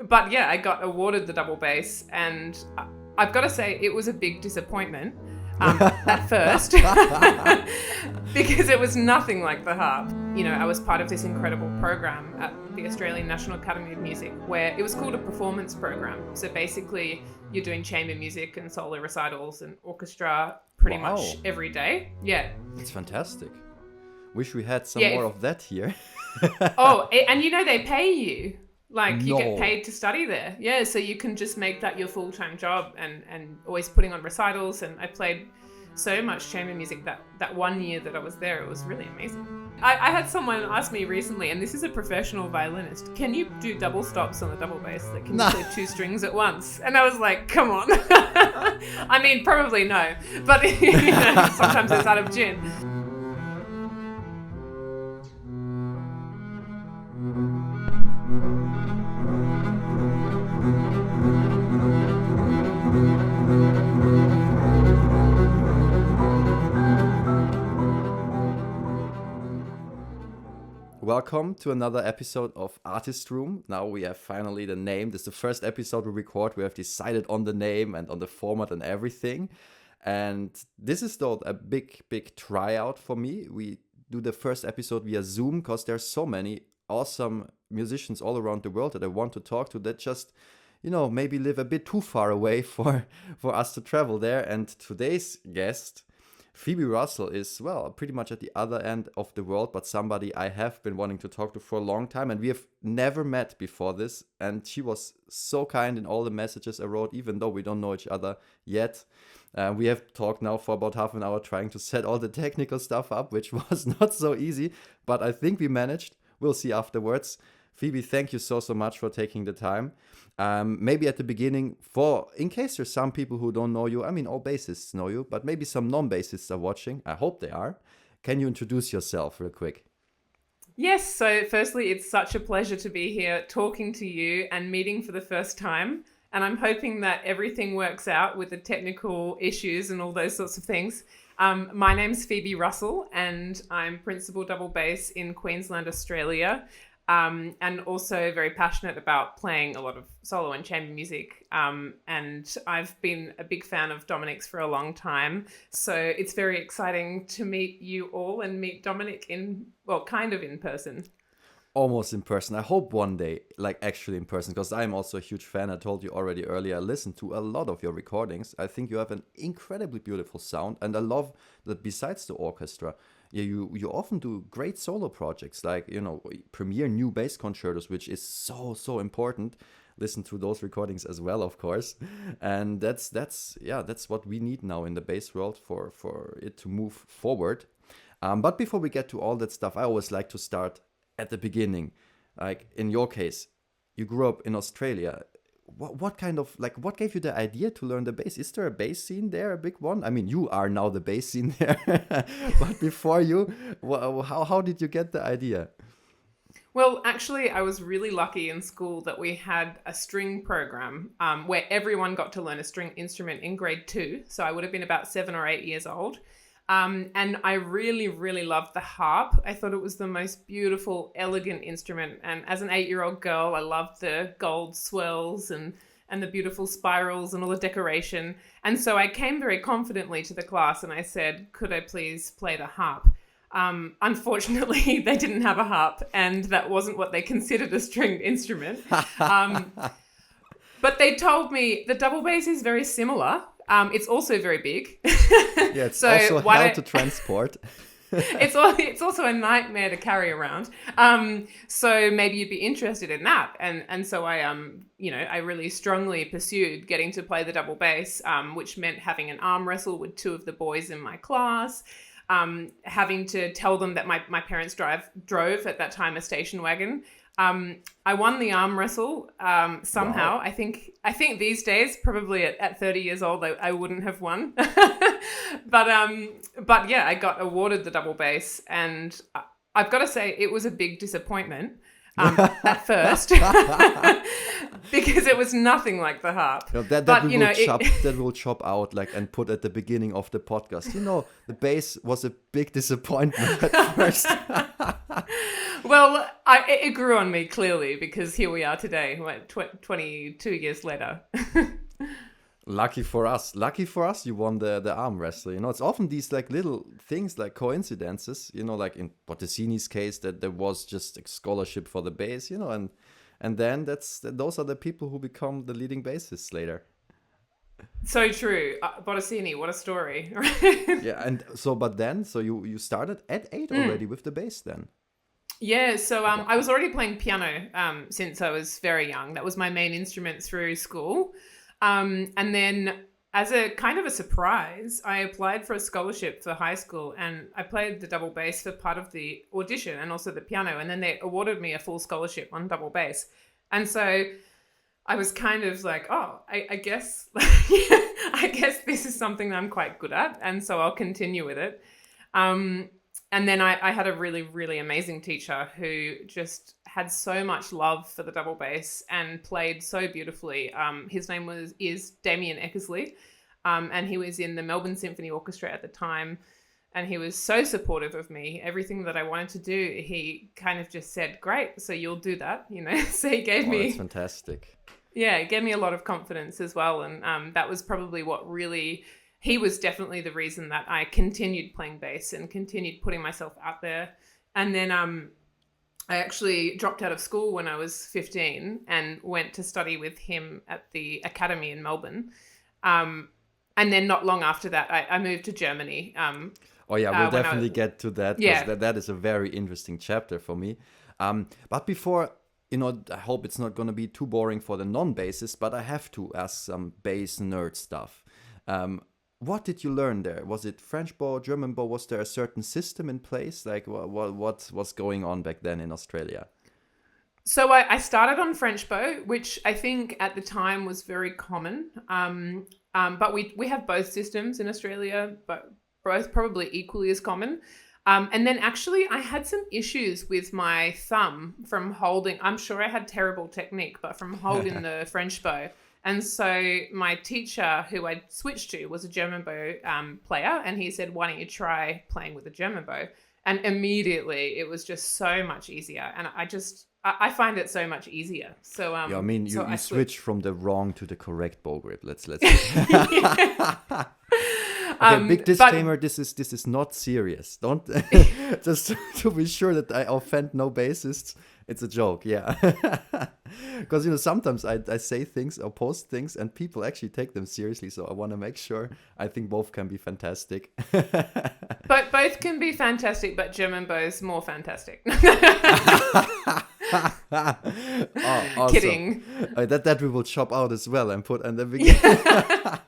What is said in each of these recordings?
But yeah, I got awarded the double bass, and I've got to say it was a big disappointment at first because it was nothing like the harp. You know, I was part of this incredible program at the Australian National Academy of Music where it was called a performance program. So basically you're doing chamber music and solo recitals and orchestra pretty much every day. Yeah. It's fantastic. Wish we had some more of that here. And you know, they pay you. Like, you get paid to study there. Yeah, so you can just make that your full-time job and always putting on recitals. And I played so much chamber music that 1 year that I was there. It was really amazing. I had someone ask me recently, and this is a professional violinist, can you do double stops on the double bass? Like, can you play 2 strings at once? And I was like, come on. I mean, probably no. But you know, sometimes it's out of tune. Welcome to another episode of Artist Room. Now we have finally the name. This is the first episode we record. We have decided on the name and on the format and everything. And this is though a big tryout for me. We do the first episode via Zoom because there's so many awesome musicians all around the world that I want to talk to that just, you know, maybe live a bit too far away for us to travel there. And today's guest, Phoebe Russell, is, well, pretty much at the other end of the world, but somebody I have been wanting to talk to for a long time, and we have never met before this, and she was so kind in all the messages I wrote, even though we don't know each other yet. We have talked now for about half an hour trying to set all the technical stuff up, which was not so easy, but I think we managed. We'll see afterwards. Phoebe, thank you so much for taking the time. Maybe at the beginning, in case there's some people who don't know you, I mean, all bassists know you, but maybe some non-bassists are watching. I hope they are. Can you introduce yourself real quick? Yes, so firstly, it's such a pleasure to be here talking to you and meeting for the first time. And I'm hoping that everything works out with the technical issues and all those sorts of things. My name's Phoebe Russell, and I'm principal double bass in Queensland, Australia. And also very passionate about playing a lot of solo and chamber music. And I've been a big fan of Dominik's for a long time. So it's very exciting to meet you all and meet Dominik kind of in person. Almost in person. I hope one day, like actually in person, because I'm also a huge fan. I told you already earlier, I listened to a lot of your recordings. I think you have an incredibly beautiful sound. And I love that besides the orchestra, you often do great solo projects, like, you know, premiere new bass concertos, which is so important. Listen to those recordings as well, of course. And that's what we need now in the bass world for it to move forward. But before we get to all that stuff, I always like to start at the beginning. Like in your case, you grew up in Australia. What gave you the idea to learn the bass? Is there a bass scene there, a big one? I mean, you are now the bass scene there. But before you, how did you get the idea? Well, actually, I was really lucky in school that we had a string program where everyone got to learn a string instrument in grade 2. So I would have been about 7 or 8 years old. And I really loved the harp. I thought it was the most beautiful, elegant instrument. And as an 8-year-old girl, I loved the gold swirls and the beautiful spirals and all the decoration. And so I came very confidently to the class and I said, could I please play the harp? Unfortunately, they didn't have a harp, and that wasn't what they considered a stringed instrument. But they told me the double bass is very similar. It's also very big. Yeah, it's also hard to transport. It's also a nightmare to carry around. So maybe you'd be interested in that. And so I really strongly pursued getting to play the double bass, which meant having an arm wrestle with 2 of the boys in my class, having to tell them that my parents drove at that time a station wagon. I won the arm wrestle somehow. Wow. I think these days, probably at 30 years old, I wouldn't have won. But yeah, I got awarded the double bass, and I've got to say it was a big disappointment at first because it was nothing like the harp. That will chop out and put at the beginning of the podcast. You know, the bass was a big disappointment at first. Well, it grew on me clearly because here we are today, 22 years later. Lucky for us. Lucky for us, you won the arm wrestler. You know, it's often these like little things like coincidences, you know, like in Bottesini's case that there was just a scholarship for the bass, you know, and then those are the people who become the leading bassists later. So true. Bottesini, what a story. Yeah, and so you started at 8 already with the bass then. Yeah, so I was already playing piano since I was very young. That was my main instrument through school. And then as a kind of a surprise, I applied for a scholarship for high school and I played the double bass for part of the audition and also the piano. And then they awarded me a full scholarship on double bass. And so I was kind of like, oh, I guess, I guess this is something that I'm quite good at. And so I'll continue with it. And then I had a really, really amazing teacher who just had so much love for the double bass and played so beautifully. His name is Damien Eckersley, and he was in the Melbourne Symphony Orchestra at the time. And he was so supportive of me. Everything that I wanted to do, he kind of just said, great, so you'll do that, you know. So he gave me... That's fantastic. Yeah, it gave me a lot of confidence as well. And that was probably what really... He was definitely the reason that I continued playing bass and continued putting myself out there. And then I actually dropped out of school when I was 15 and went to study with him at the academy in Melbourne. And then not long after that, I moved to Germany. We'll definitely get to that. Yeah. That is a very interesting chapter for me. But before, you know, I hope it's not going to be too boring for the non-bassists, but I have to ask some bass nerd stuff. What did you learn there? Was it French bow, German bow? Was there a certain system in place? Like what was going on back then in Australia? So I started on French bow, which I think at the time was very common. But we have both systems in Australia, but both probably equally as common. And then actually I had some issues with my thumb from holding. I'm sure I had terrible technique, but from holding the French bow. And so my teacher, who I switched to, was a German bow player. And he said, why don't you try playing with a German bow? And immediately it was just so much easier. And I find it so much easier. So yeah, I mean, you switched from the wrong to the correct bow grip. Let's Okay, big disclaimer, this is not serious. Don't just to be sure that I offend no bassists. It's a joke, yeah. Because, you know, sometimes I say things or post things and people actually take them seriously. So I want to make sure. I think both can be fantastic. But both can be fantastic, but German bow's more fantastic. Awesome. Kidding. That we will chop out as well and put in the beginning.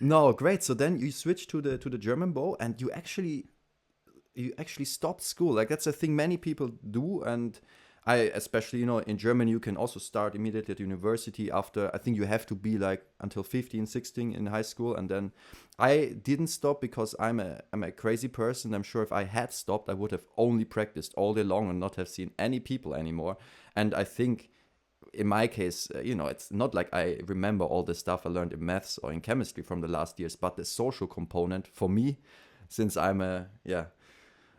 No, great. So then you switched to the German bow and you actually stopped school. Like that's a thing many people do, and I especially, you know, in Germany you can also start immediately at university after, I think you have to be like until 15, 16 in high school. And then I didn't stop because I'm a crazy person. I'm sure if I had stopped I would have only practiced all day long and not have seen any people anymore. And I think in my case, you know, it's not like I remember all the stuff I learned in maths or in chemistry from the last years, but the social component for me, since I'm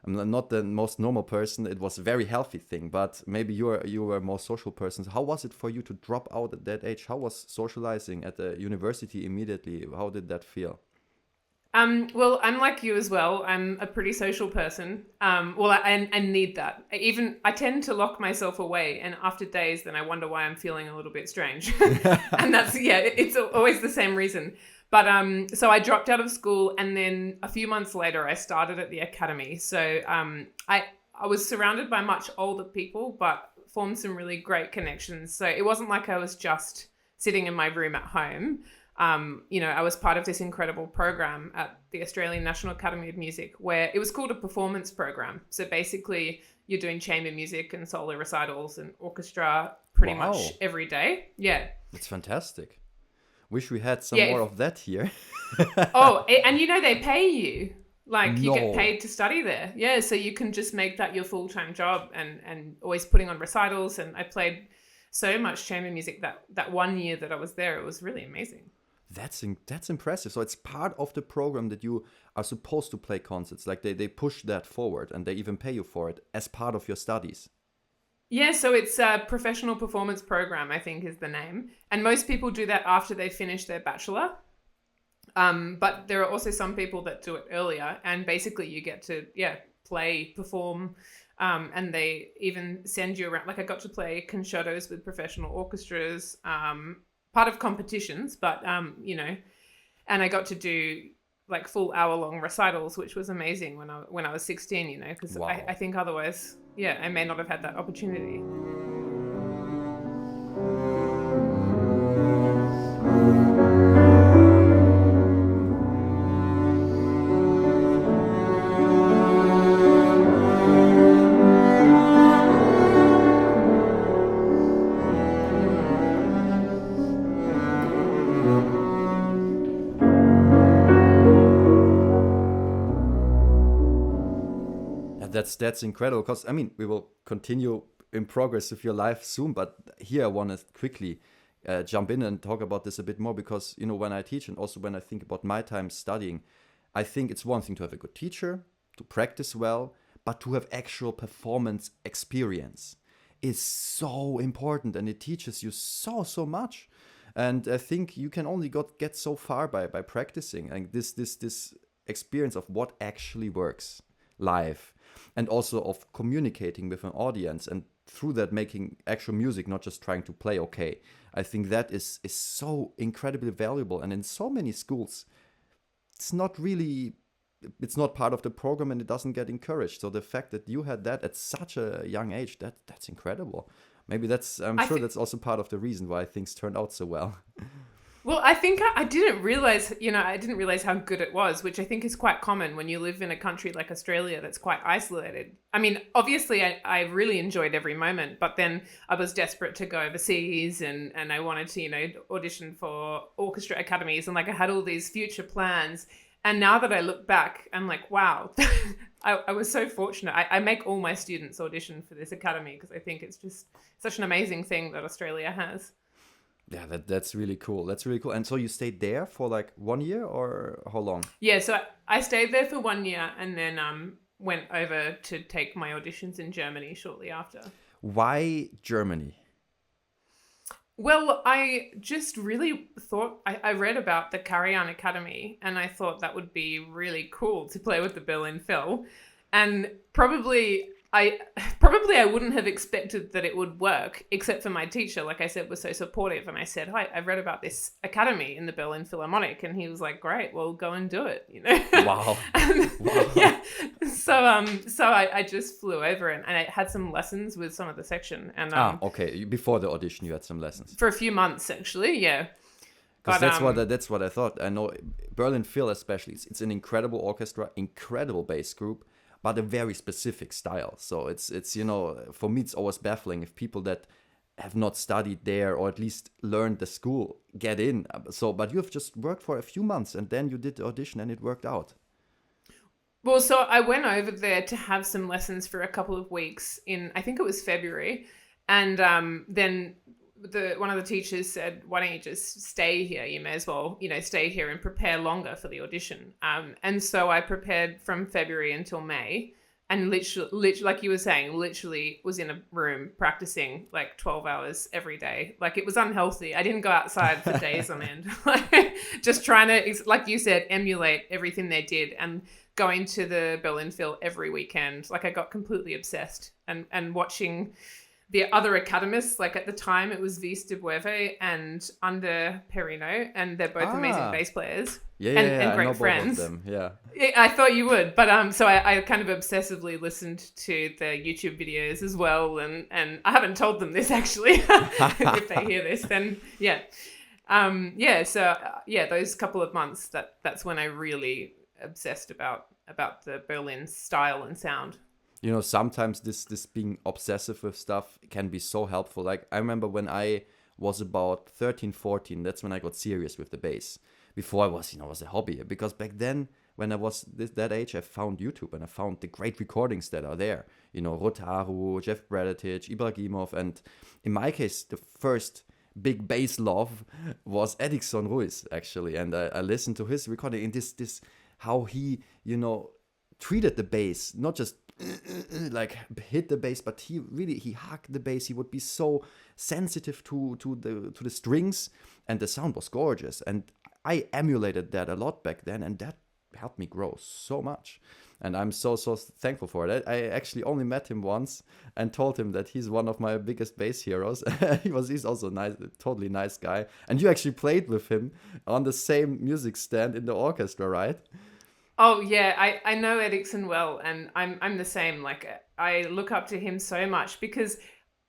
not the most normal person, it was a very healthy thing. But maybe you were a more social person. How was it for you to drop out at that age? How was socializing at the university immediately? How did that feel? Well, I'm like you as well. I'm a pretty social person. I need that. I tend to lock myself away, and after days, then I wonder why I'm feeling a little bit strange. And it's always the same reason. But so I dropped out of school, and then a few months later, I started at the academy. So I was surrounded by much older people, but formed some really great connections. So it wasn't like I was just sitting in my room at home. You know, I was part of this incredible program at the Australian National Academy of Music where it was called a performance program. So basically you're doing chamber music and solo recitals and orchestra pretty much every day. Yeah. That's fantastic. Wish we had some more of that here. And you know, they pay you. Like you get paid to study there. Yeah. So you can just make that your full-time job and always putting on recitals. And I played so much chamber music that 1 year that I was there. It was really amazing. That's impressive. So it's part of the program that you are supposed to play concerts. Like they push that forward and they even pay you for it as part of your studies. Yeah, so it's a professional performance program, I think is the name. And most people do that after they finish their bachelor. But there are also some people that do it earlier, and basically you get to, play, perform, and they even send you around. Like I got to play concertos with professional orchestras, part of competitions, but, and I got to do like full hour-long recitals, which was amazing when I was 16, because Wow. I think otherwise, I may not have had that opportunity. That's incredible, because I mean we will continue in progress with your life soon, but here I want to quickly jump in and talk about this a bit more, because when I teach and also when I think about my time studying, I think it's one thing to have a good teacher, to practice well, but to have actual performance experience is so important, and it teaches you so much. And I think you can only get so far by practicing, and this experience of what actually works live, and also of communicating with an audience, and through that making actual music, not just trying to play okay. I think that is so incredibly valuable, and in so many schools it's not part of the program, and it doesn't get encouraged. So the fact that you had that at such a young age, that's incredible. Maybe I'm sure that's also part of the reason why things turned out so well. Well, I think I didn't realize, how good it was, which I think is quite common when you live in a country like Australia that's quite isolated. I mean, obviously, I really enjoyed every moment, but then I was desperate to go overseas, and I wanted to, audition for orchestra academies, and like I had all these future plans. And now that I look back, I'm like, wow, I was so fortunate. I make all my students audition for this academy because I think it's just such an amazing thing that Australia has. Yeah, that's really cool. That's really cool. And so you stayed there for like 1 year, or how long? Yeah, so I stayed there for 1 year and then went over to take my auditions in Germany shortly after. Why Germany? Well, I just really thought, I read about the Karajan Academy, and I thought that would be really cool to play with the Berlin Phil. And probably I wouldn't have expected that it would work, except for my teacher, like I said, was so supportive. And I said, hi, I've read about this academy in the Berlin Philharmonic. And he was like, great, well, go and do it, Wow. Wow. Yeah. So I just flew over, and I had some lessons with some of the section. And okay. Before the audition, you had some lessons. For a few months, actually, yeah. Because that's what I thought. I know Berlin Phil especially, it's an incredible orchestra, incredible bass group, but a very specific style. So it's for me it's always baffling if people that have not studied there, or at least learned the school, get in. So, but you have just worked for a few months, and then you did the audition, and it worked out. Well, so I went over there to have some lessons for a couple of weeks in, I think it was February, and then one of the teachers said, why don't you just stay here? You may as well, stay here and prepare longer for the audition. And so I prepared from February until May, and literally, like you were saying, literally was in a room practicing like 12 hours every day. Like it was unhealthy. I didn't go outside for days on end. Just trying to, like you said, emulate everything they did, and going to the Berlin Phil every weekend. Like I got completely obsessed, and watching the other academists. Like at the time it was Vies de Bueve and Under Perino, and they're both amazing bass players. And great I know friends. both of them. Yeah. I thought you would, but so I kind of obsessively listened to the YouTube videos as well, and I haven't told them this actually. If they hear this, then those couple of months, that's when I really obsessed about the Berlin style and sound. Sometimes this being obsessive with stuff can be so helpful. Like I remember when I was about 13, 14, that's when I got serious with the bass. Before I was a hobby, because back then when I was that age, I found YouTube and I found the great recordings that are there. Rotaru, Jeff Braditich, Ibragimov, and in my case, the first big bass love was Edison Ruiz, actually. And I listened to his recording in this how he, treated the bass, not just like hit the bass, but he hugged the bass. He would be so sensitive to the strings, and the sound was gorgeous. And I emulated that a lot back then, and that helped me grow so much. And I'm so thankful for it. I actually only met him once and told him that he's one of my biggest bass heroes. He's also nice, totally nice guy. And you actually played with him on the same music stand in the orchestra, right? Oh yeah, I know Edison well, and I'm the same. Like, I look up to him so much because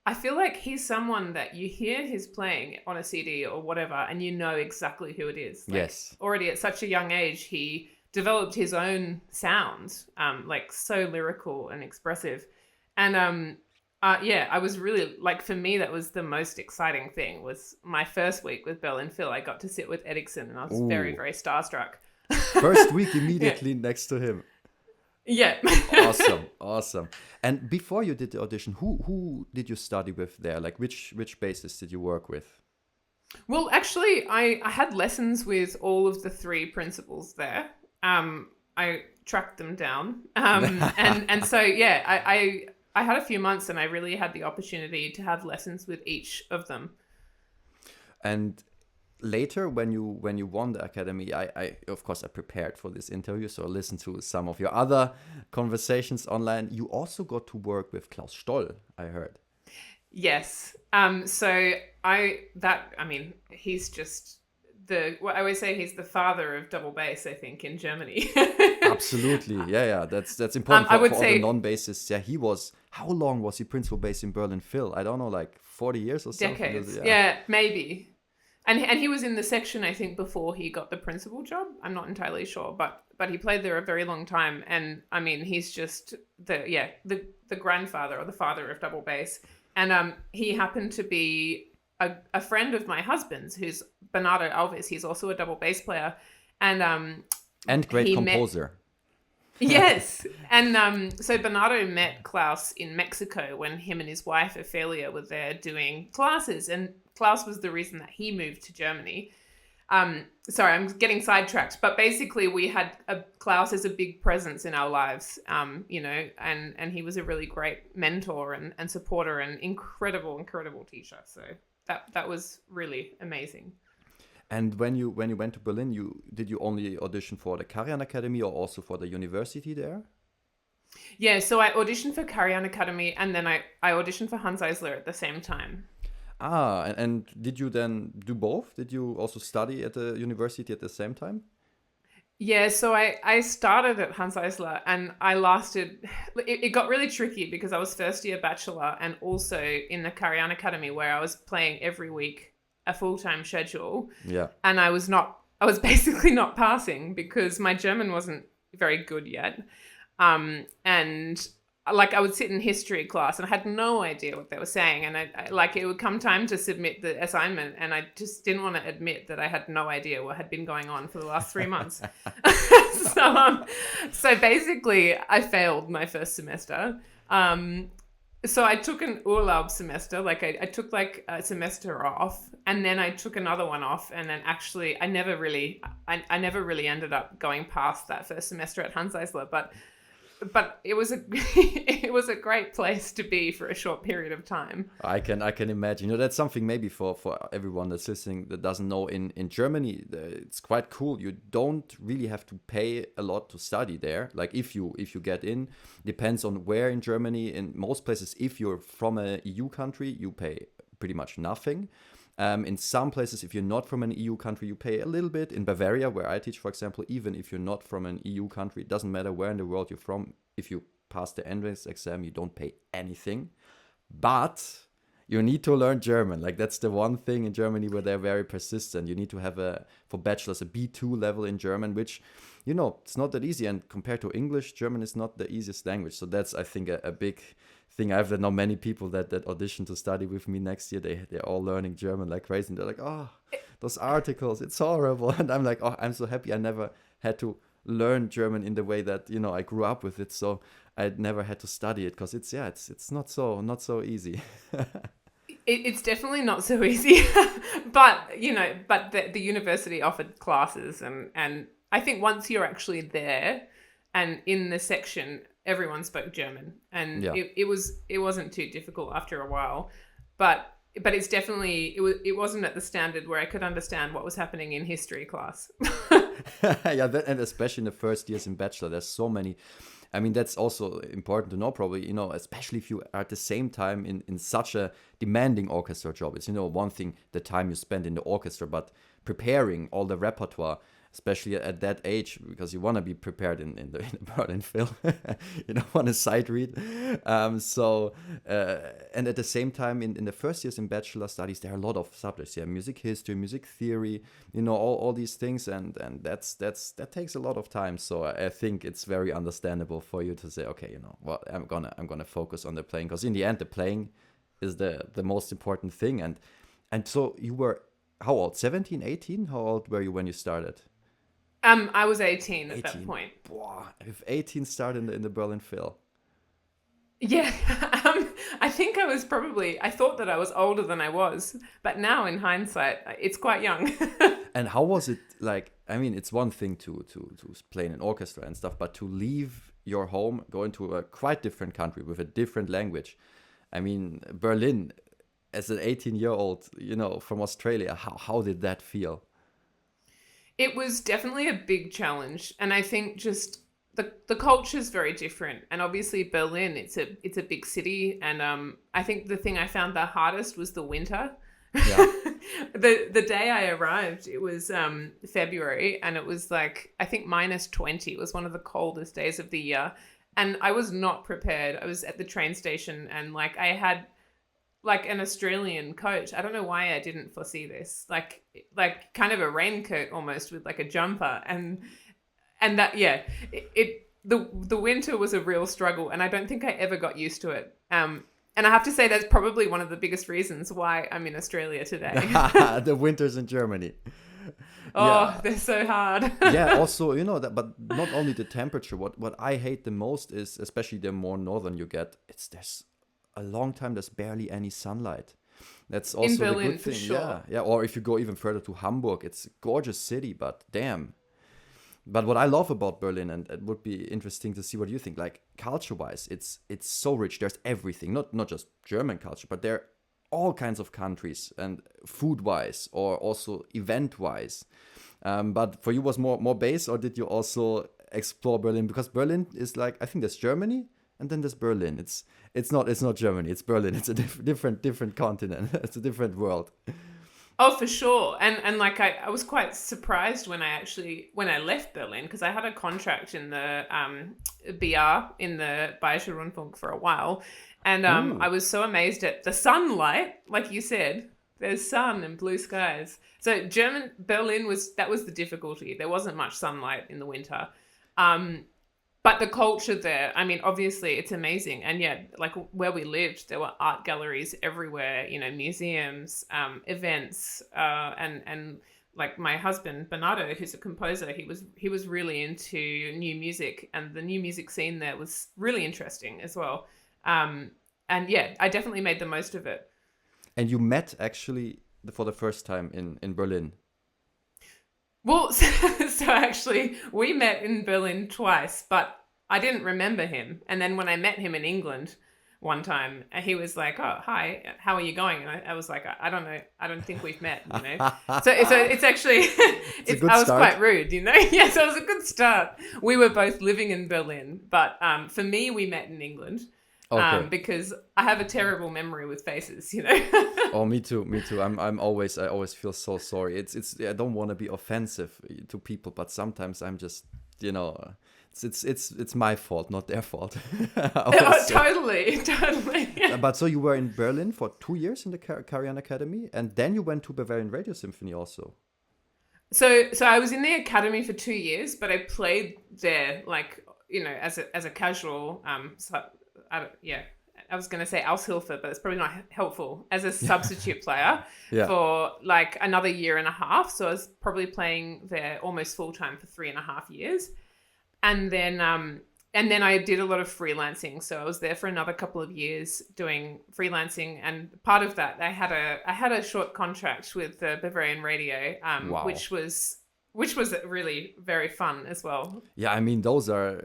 I feel like he's someone that you hear his playing on a CD or whatever, and you know exactly who it is. Like, yes. Already at such a young age, he developed his own sound, like so lyrical and expressive. And yeah, I was really, like, for me, that was the most exciting thing, was my first week with Berlin Phil. I got to sit with Edison, and I was very, very starstruck. First week immediately next to him. Yeah. Awesome. And before you did the audition, who did you study with there? Like, which bassists did you work with? Well, actually, I had lessons with all of the three principals there. I tracked them down. And so, yeah, I had a few months, and I really had the opportunity to have lessons with each of them. And later, when you won the academy, I of course I prepared for this interview, so I listened to some of your other conversations online. You also got to work with Klaus Stoll, I heard. Yes. So he's just I always say he's the father of double bass, I think, in Germany. Absolutely. Yeah. That's important for all say, the non-bassists. Yeah, how long was he principal bass in Berlin Phil? I don't know, like 40 years or something. Decades. Yeah, maybe. And he was in the section, I think, before he got the principal job. I'm not entirely sure, but he played there a very long time. And I mean, he's just the grandfather or the father of double bass. And he happened to be a friend of my husband's, who's Bernardo Alves. He's also a double bass player, and great composer. Yes, and so Bernardo met Klaus in Mexico when him and his wife Ophelia were there doing classes, and Klaus was the reason that he moved to Germany. Sorry, I'm getting sidetracked, but basically we had Klaus as a big presence in our lives, and he was a really great mentor and supporter and incredible teacher. So that was really amazing. And when you went to Berlin, did you only audition for the Karajan Academy or also for the university there? Yeah, so I auditioned for Karajan Academy, and then I auditioned for Hans Eisler at the same time. And did you then do both? Did you also study at the university at the same time? Yeah, so I started at Hans Eisler, and I lasted... It got really tricky because I was first year bachelor and also in the Karajan Academy, where I was playing every week a full-time schedule. Yeah. And I was basically not passing because my German wasn't very good yet. And like I would sit in history class and I had no idea what they were saying. And I like it would come time to submit the assignment, and I just didn't want to admit that I had no idea what had been going on for the last 3 months. So basically I failed my first semester. So I took an Urlaub semester, like I took like a semester off, and then I took another one off, and then actually I never really ended up going past that first semester at Hans Eisler, but it was a great place to be for a short period of time. I can imagine. That's something maybe for everyone that's listening that doesn't know. In Germany, it's quite cool. You don't really have to pay a lot to study there. Like if you get in, depends on where in Germany. In most places, if you're from a EU country, you pay pretty much nothing. In some places, if you're not from an EU country, you pay a little bit. In Bavaria, where I teach, for example, even if you're not from an EU country, it doesn't matter where in the world you're from. If you pass the entrance exam, you don't pay anything. But you need to learn German. Like that's the one thing in Germany where they're very persistent. You need to have for bachelor's, a B2 level in German, which, it's not that easy. And compared to English, German is not the easiest language. So that's, I think, a big thing. I have not many people that audition to study with me next year. They're all learning German like crazy. And they're like, oh, those articles, it's horrible. And I'm like, oh, I'm so happy I never had to learn German in the way that, I grew up with it. So I never had to study it because it's not so easy. It's definitely not so easy, but the university offered classes, and I think once you're actually there and in the section, everyone spoke German, and Yeah. it wasn't too difficult after a while, but it's definitely it wasn't at the standard where I could understand what was happening in history class. Yeah, and especially in the first years in bachelor, there's so many. I mean, that's also important to know, probably, especially if you are at the same time in such a demanding orchestra job. It's, one thing, the time you spend in the orchestra, but preparing all the repertoire, especially at that age, because you want to be prepared in the Berlin Phil. You don't want to sight read. And at the same time, in the first years in bachelor studies, there are a lot of subjects. Yeah, music history, music theory, all these things, and that takes a lot of time. So I think it's very understandable for you to say, okay, what I'm gonna focus on the playing, because in the end, the playing is the most important thing. And so you were how old? 17, 18? How old were you when you started? I was 18 at that point. Wow, if 18 started in the Berlin Phil. Yeah, I think I thought that I was older than I was, but now in hindsight, it's quite young. And how was it like? I mean, it's one thing to play in an orchestra and stuff, but to leave your home, go into a quite different country with a different language. I mean, Berlin, as an 18-year-old, from Australia, how did that feel? It was definitely a big challenge, and I think just the culture is very different. And obviously Berlin, it's a big city, and I think the thing I found the hardest was the winter. Yeah. The day I arrived, it was February, and it was like, I think -20 was one of the coldest days of the year, and I was not prepared. I was at the train station, and like I had like an Australian coat. I don't know why I didn't foresee this. Like kind of a raincoat almost with like a jumper, and that the winter was a real struggle, and I don't think I ever got used to it. And I have to say that's probably one of the biggest reasons why I'm in Australia today. The winters in Germany. Oh, Yeah. they're so hard. Yeah, also, that, but not only the temperature. What I hate the most is, especially the more northern you get, there's a long time there's barely any sunlight. That's also in Berlin, the good thing. for sure. Yeah. Or if you go even further to Hamburg, it's a gorgeous city, but damn. But what I love about Berlin, and it would be interesting to see what you think, like culture-wise, it's so rich. There's everything, not just German culture, but there are all kinds of countries, and food-wise or also event-wise. But for you was more base, or did you also explore Berlin? Because Berlin is like, I think there's Germany, and then there's Berlin. It's not Germany, it's Berlin. It's a different continent. It's a different world. Oh, for sure. And like I was quite surprised when I left Berlin, because I had a contract in the BR in the Bayerische Rundfunk for a while. And I was so amazed at the sunlight, like you said. There's sun and blue skies. So Berlin was the difficulty. There wasn't much sunlight in the winter. But the culture there, I mean, obviously it's amazing. And yeah, like where we lived, there were art galleries everywhere, museums, events, and like my husband, Bernardo, who's a composer, he was really into new music, and the new music scene there was really interesting as well. And yeah, I definitely made the most of it. And you met actually for the first time in Berlin. Well, so actually, we met in Berlin twice, but I didn't remember him. And then when I met him in England one time, he was like, "Oh, hi, how are you going?" And I was like, "I don't know. I don't think we've met." So it's actually, I was quite rude, Yeah, so it was a good start. We were both living in Berlin, but for me, we met in England. Okay. Because I have a terrible memory with faces, Oh, me too. I always feel so sorry. It's I don't want to be offensive to people, but sometimes I'm just, it's my fault, not their fault. Oh, totally. But so you were in Berlin for 2 years in the Karajan Academy, and then you went to Bavarian Radio Symphony also. So I was in the academy for 2 years, but I played there as a casual I was going to say Aushilfe, but it's probably not helpful, as a substitute player for like another year and a half. So I was probably playing there almost full time for 3.5 years. And then and then I did a lot of freelancing. So I was there for another couple of years doing freelancing, and part of that, I had a short contract with the Bavarian radio, Wow. which was really very fun as well. Yeah, I mean, those are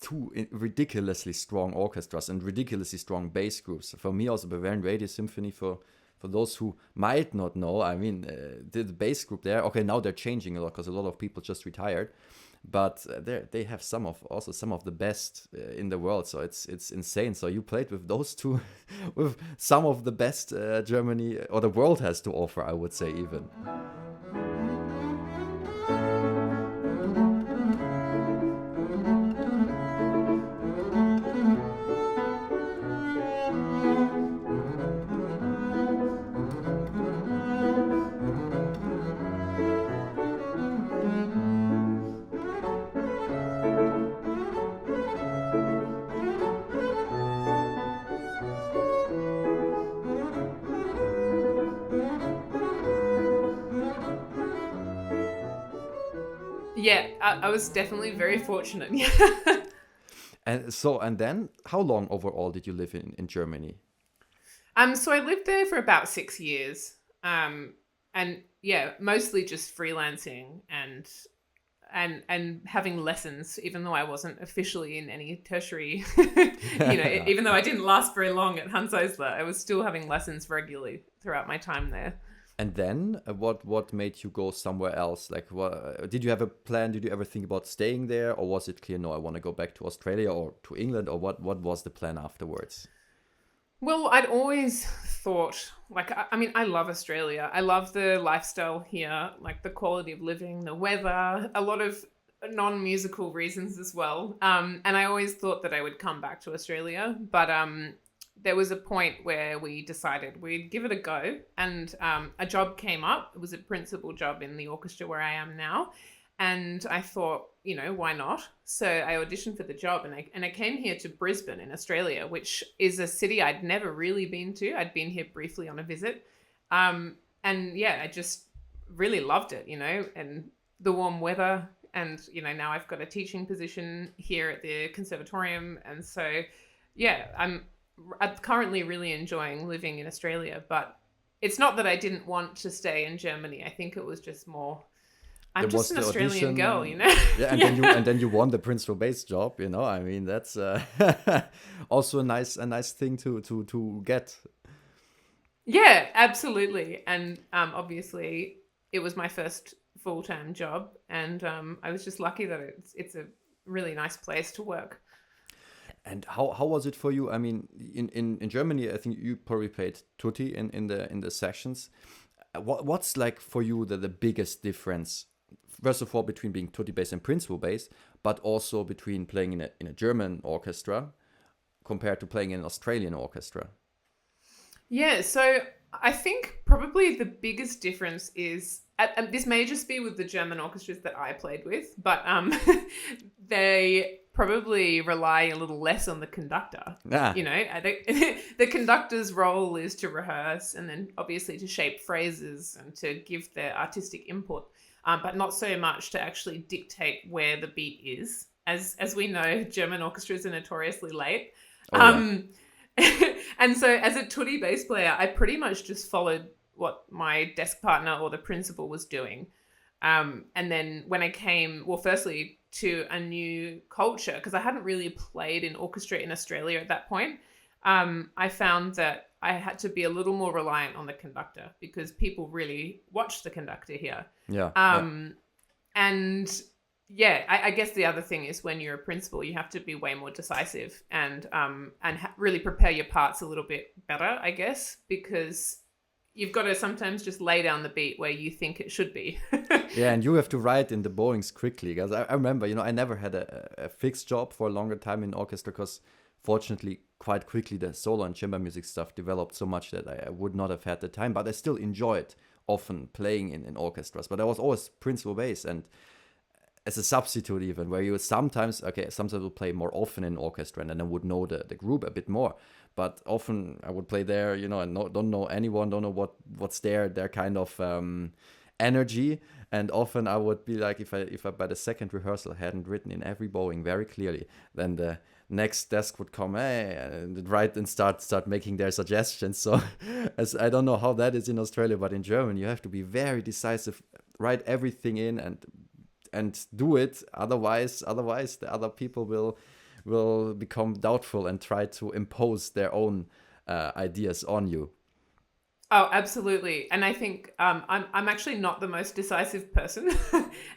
two ridiculously strong orchestras and ridiculously strong bass groups. For me, also Bavarian Radio Symphony, for those who might not know, I mean, the bass group there, okay, now they're changing a lot because a lot of people just retired, but they have some of the best in the world, so it's insane. So you played with those two, with some of the best Germany or the world has to offer, I would say, even. Yeah, I was definitely very fortunate. And then, how long overall did you live in Germany? So I lived there for about 6 years. And yeah, mostly just freelancing and having lessons, even though I wasn't officially in any tertiary, even though I didn't last very long at Hans Eisler, I was still having lessons regularly throughout my time there. And then, what made you go somewhere else? Like, did you have a plan? Did you ever think about staying there, or was it clear, no, I want to go back to Australia or to England, or what was the plan afterwards? Well, I'd always thought, like, I mean, I love Australia. I love the lifestyle here, like the quality of living, the weather, a lot of non-musical reasons as well. And I always thought that I would come back to Australia, but there was a point where we decided we'd give it a go, and a job came up. It was a principal job in the orchestra where I am now, and I thought, why not? So I auditioned for the job, and I came here to Brisbane in Australia, which is a city I'd never really been to. I'd been here briefly on a visit, and yeah, I just really loved it, and the warm weather, and now I've got a teaching position here at the Conservatorium, and so yeah, I'm currently really enjoying living in Australia, but it's not that I didn't want to stay in Germany. I think it was just more, I'm just an Australian girl, Yeah, and then you won the principal bass job, I mean, that's also a nice thing to get. Yeah, absolutely. And obviously it was my first full-time job, and I was just lucky that it's a really nice place to work. And how was it for you? I mean, in Germany, I think you probably played tutti in the sessions. What's like for you the biggest difference, first of all, between being tutti bass and principal bass, but also between playing in a German orchestra compared to playing in an Australian orchestra? Yeah, so I think probably the biggest difference is, this may just be with the German orchestras that I played with, but they probably rely a little less on the conductor. The conductor's role is to rehearse and then obviously to shape phrases and to give their artistic input, but not so much to actually dictate where the beat is. As we know, German orchestras are notoriously late. Oh, yeah. And so as a tutti bass player, I pretty much just followed what my desk partner or the principal was doing. And then when I came, firstly to a new culture, because I hadn't really played in orchestra in Australia at that point, I found that I had to be a little more reliant on the conductor because people really watch the conductor here. Yeah. And yeah, I guess the other thing is when you're a principal, you have to be way more decisive and really prepare your parts a little bit better, I guess, because you've got to sometimes just lay down the beat where you think it should be. Yeah, and you have to write in the bowings quickly. Because I remember, I never had a fixed job for a longer time in orchestra because fortunately, quite quickly, the solo and chamber music stuff developed so much that I would not have had the time. But I still enjoyed often playing in orchestras. But I was always principal bass and as a substitute even, where you sometimes will play more often in orchestra and then I would know the group a bit more. But often I would play there, and don't know anyone, don't know what's their kind of energy. And often I would be like, if I by the second rehearsal hadn't written in every bowing very clearly, then the next desk would come, hey, and write and start making their suggestions. So as I don't know how that is in Australia, but in German you have to be very decisive, write everything in and do it. Otherwise the other people will become doubtful and try to impose their own ideas on you. Oh, absolutely. And I think I'm actually not the most decisive person,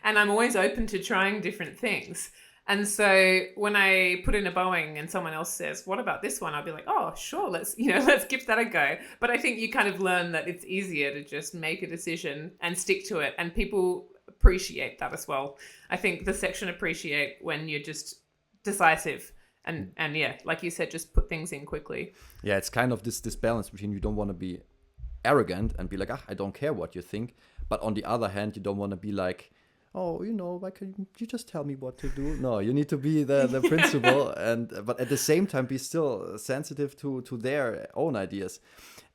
and I'm always open to trying different things. And so when I put in a bowing and someone else says, "What about this one?" I'll be like, "Oh, sure, let's give that a go." But I think you kind of learn that it's easier to just make a decision and stick to it, and people appreciate that as well. I think the section appreciate when you're just decisive. And yeah, like you said, just put things in quickly. Yeah, it's kind of this balance between you don't want to be arrogant and be like, I don't care what you think. But on the other hand, you don't want to be like, oh, why can you just tell me what to do? No, you need to be the principal, but at the same time be still sensitive to their own ideas.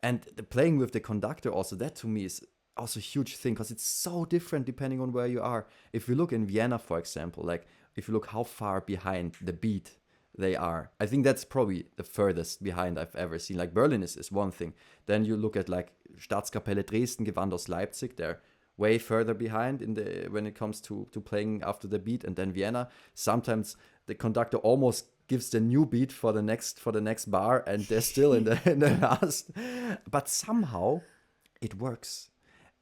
And playing with the conductor also, that to me is also a huge thing, because it's so different depending on where you are. If you look in Vienna, for example, like if you look how far behind the beat they are, I think that's probably the furthest behind I've ever seen. Like Berlin is one thing. Then you look at like Staatskapelle Dresden, Gewand aus Leipzig, they're way further behind when it comes to playing after the beat. And then Vienna, sometimes the conductor almost gives the new beat for the next bar, and they're still in the last. But somehow it works.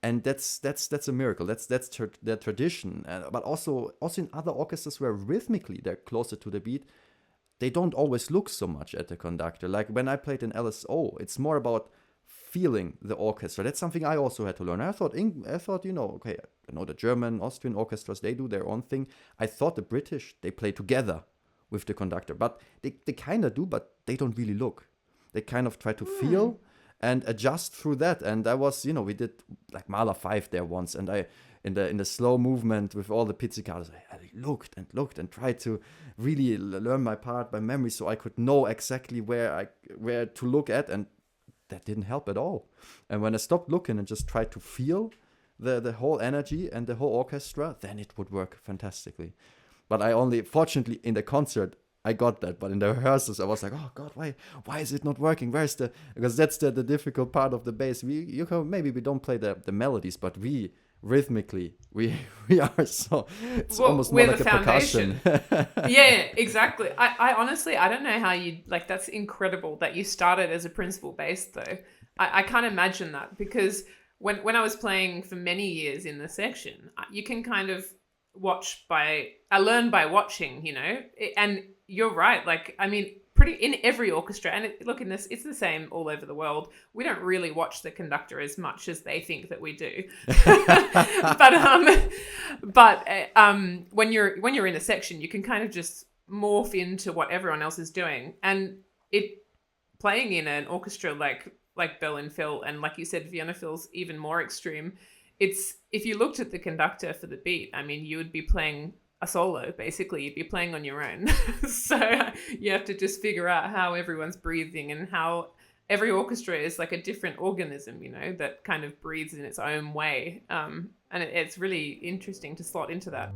And that's a miracle. That's their tradition. But also in other orchestras where rhythmically they're closer to the beat, they don't always look so much at the conductor. Like when I played in LSO, it's more about feeling the orchestra. That's something I also had to learn. I thought, okay, I know the German, Austrian orchestras, they do their own thing. I thought the British, they play together with the conductor. But they kind of do, but they don't really look. They kind of try to feel and adjust through that. And I was, we did like Mahler 5 there once, and I in the slow movement with all the pizzicatos, I looked and tried to really learn my part by memory, so I could know exactly where to look at, and that didn't help at all. And when I stopped looking and just tried to feel the whole energy and the whole orchestra, then it would work fantastically. But fortunately in the concert I got that, but in the rehearsals I was like, oh God, why is it not working? Because that's the difficult part of the bass. Maybe we don't play the melodies, but we rhythmically we are so it's almost more like a percussion. Yeah, exactly. I honestly, I don't know how you, like, that's incredible that you started as a principal bass though. I can't imagine that, because when I was playing for many years in the section, you can kind of learn by watching, and you're right. Like, I mean, pretty in every orchestra, and it's the same all over the world. We don't really watch the conductor as much as they think that we do. but when you're in a section, you can kind of just morph into what everyone else is doing, and playing in an orchestra like Berlin Phil, and like you said, Vienna Phil's even more extreme. If you looked at the conductor for the beat, I mean, you would be playing a solo, basically. You'd be playing on your own. So you have to just figure out how everyone's breathing, and how every orchestra is like a different organism, that kind of breathes in its own way. And it's really interesting to slot into that.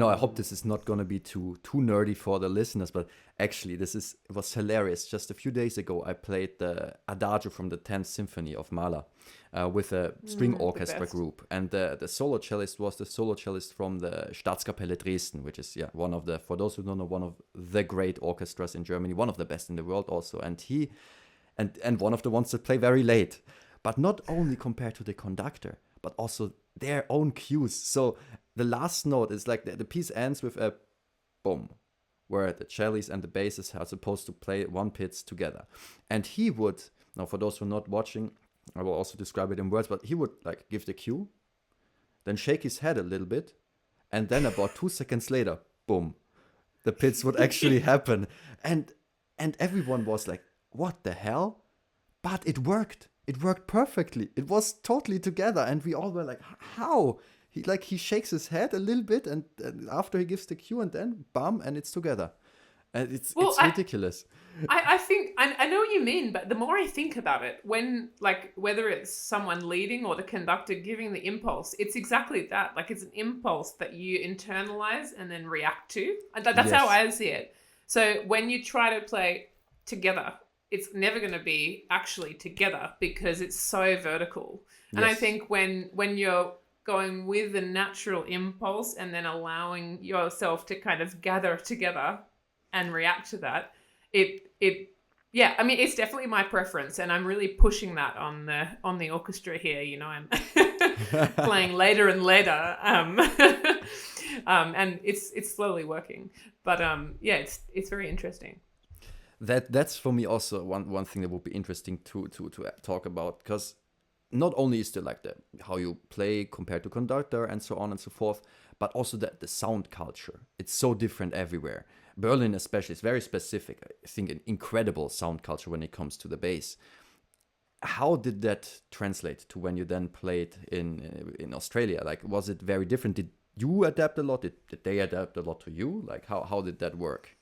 I hope this is not going to be too nerdy for the listeners, but actually it was hilarious. Just a few days ago, I played the Adagio from the 10th Symphony of Mahler with a string orchestra group. And the solo cellist was the solo cellist from the Staatskapelle Dresden, which is, one of the, for those who don't know, one of the great orchestras in Germany, one of the best in the world also. And and one of the ones that play very late. but not only compared to the conductor, but also their own cues. So the last note is like the piece ends with a boom, where the cellos and the basses are supposed to play one pitch together. And he would, now for those who are not watching, I will also describe it in words, but he would like give the cue, then shake his head a little bit, and then about 2 seconds later, boom, the pitch would actually happen. And everyone was like, what the hell? But it worked. It worked perfectly. It was totally together. And we all were like, how? He shakes his head a little bit, and after he gives the cue, and then bam, and it's together. And it's ridiculous. I think I know what you mean, but the more I think about it, when like whether it's someone leading or the conductor giving the impulse, it's exactly that. Like it's an impulse that you internalize and then react to. And that's how I see it. So when you try to play together, it's never going to be actually together because it's so vertical. Yes. And I think when you're going with the natural impulse and then allowing yourself to kind of gather together and react to that, I mean, it's definitely my preference, and I'm really pushing that on the orchestra here. You know, I'm playing later and later, and it's slowly working. But it's very interesting. That's for me also one thing that would be interesting to talk about, because not only is there like how you play compared to conductor and so on and so forth, but also the sound culture. It's so different everywhere. Berlin especially is very specific. I think an incredible sound culture when it comes to the bass. How did that translate to when you then played in Australia? Like, was it very different? Did you adapt a lot? Did they adapt a lot to you? Like, how did that work?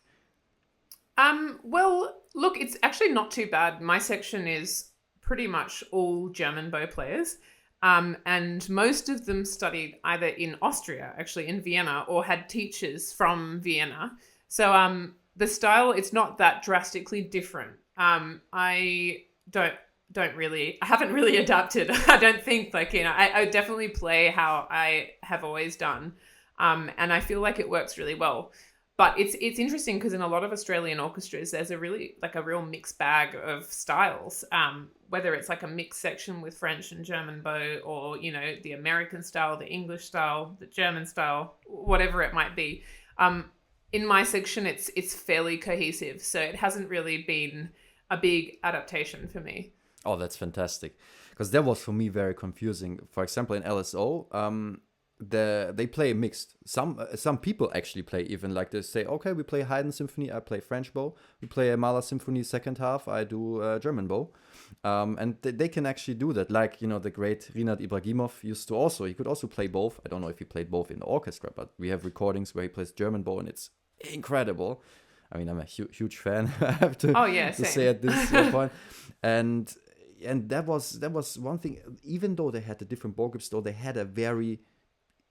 Well, look, it's actually not too bad. My section is pretty much all German bow players. And most of them studied either in Austria, actually in Vienna, or had teachers from Vienna. So the style, it's not that drastically different. I haven't really adapted. I don't think, like, you know, I definitely play how I have always done. And I feel like it works really well. But it's interesting because in a lot of Australian orchestras, there's a real mixed bag of styles. Whether it's like a mixed section with French and German bow, or, you know, the American style, the English style, the German style, whatever it might be. In my section, it's fairly cohesive, so it hasn't really been a big adaptation for me. Oh, that's fantastic, because that was for me very confusing. For example, in LSO, they play mixed. Some people actually play even like they say, okay, we play Haydn Symphony, I play French bow. We play a Mahler Symphony second half, I do German bow. And they can actually do that. Like, you know, the great Rinat Ibragimov he could also play both. I don't know if he played both in the orchestra, but we have recordings where he plays German bow, and it's incredible. I mean, I'm a huge fan. I have to, to say at this point. And that was one thing. Even though they had the different bow grips, though, they had a very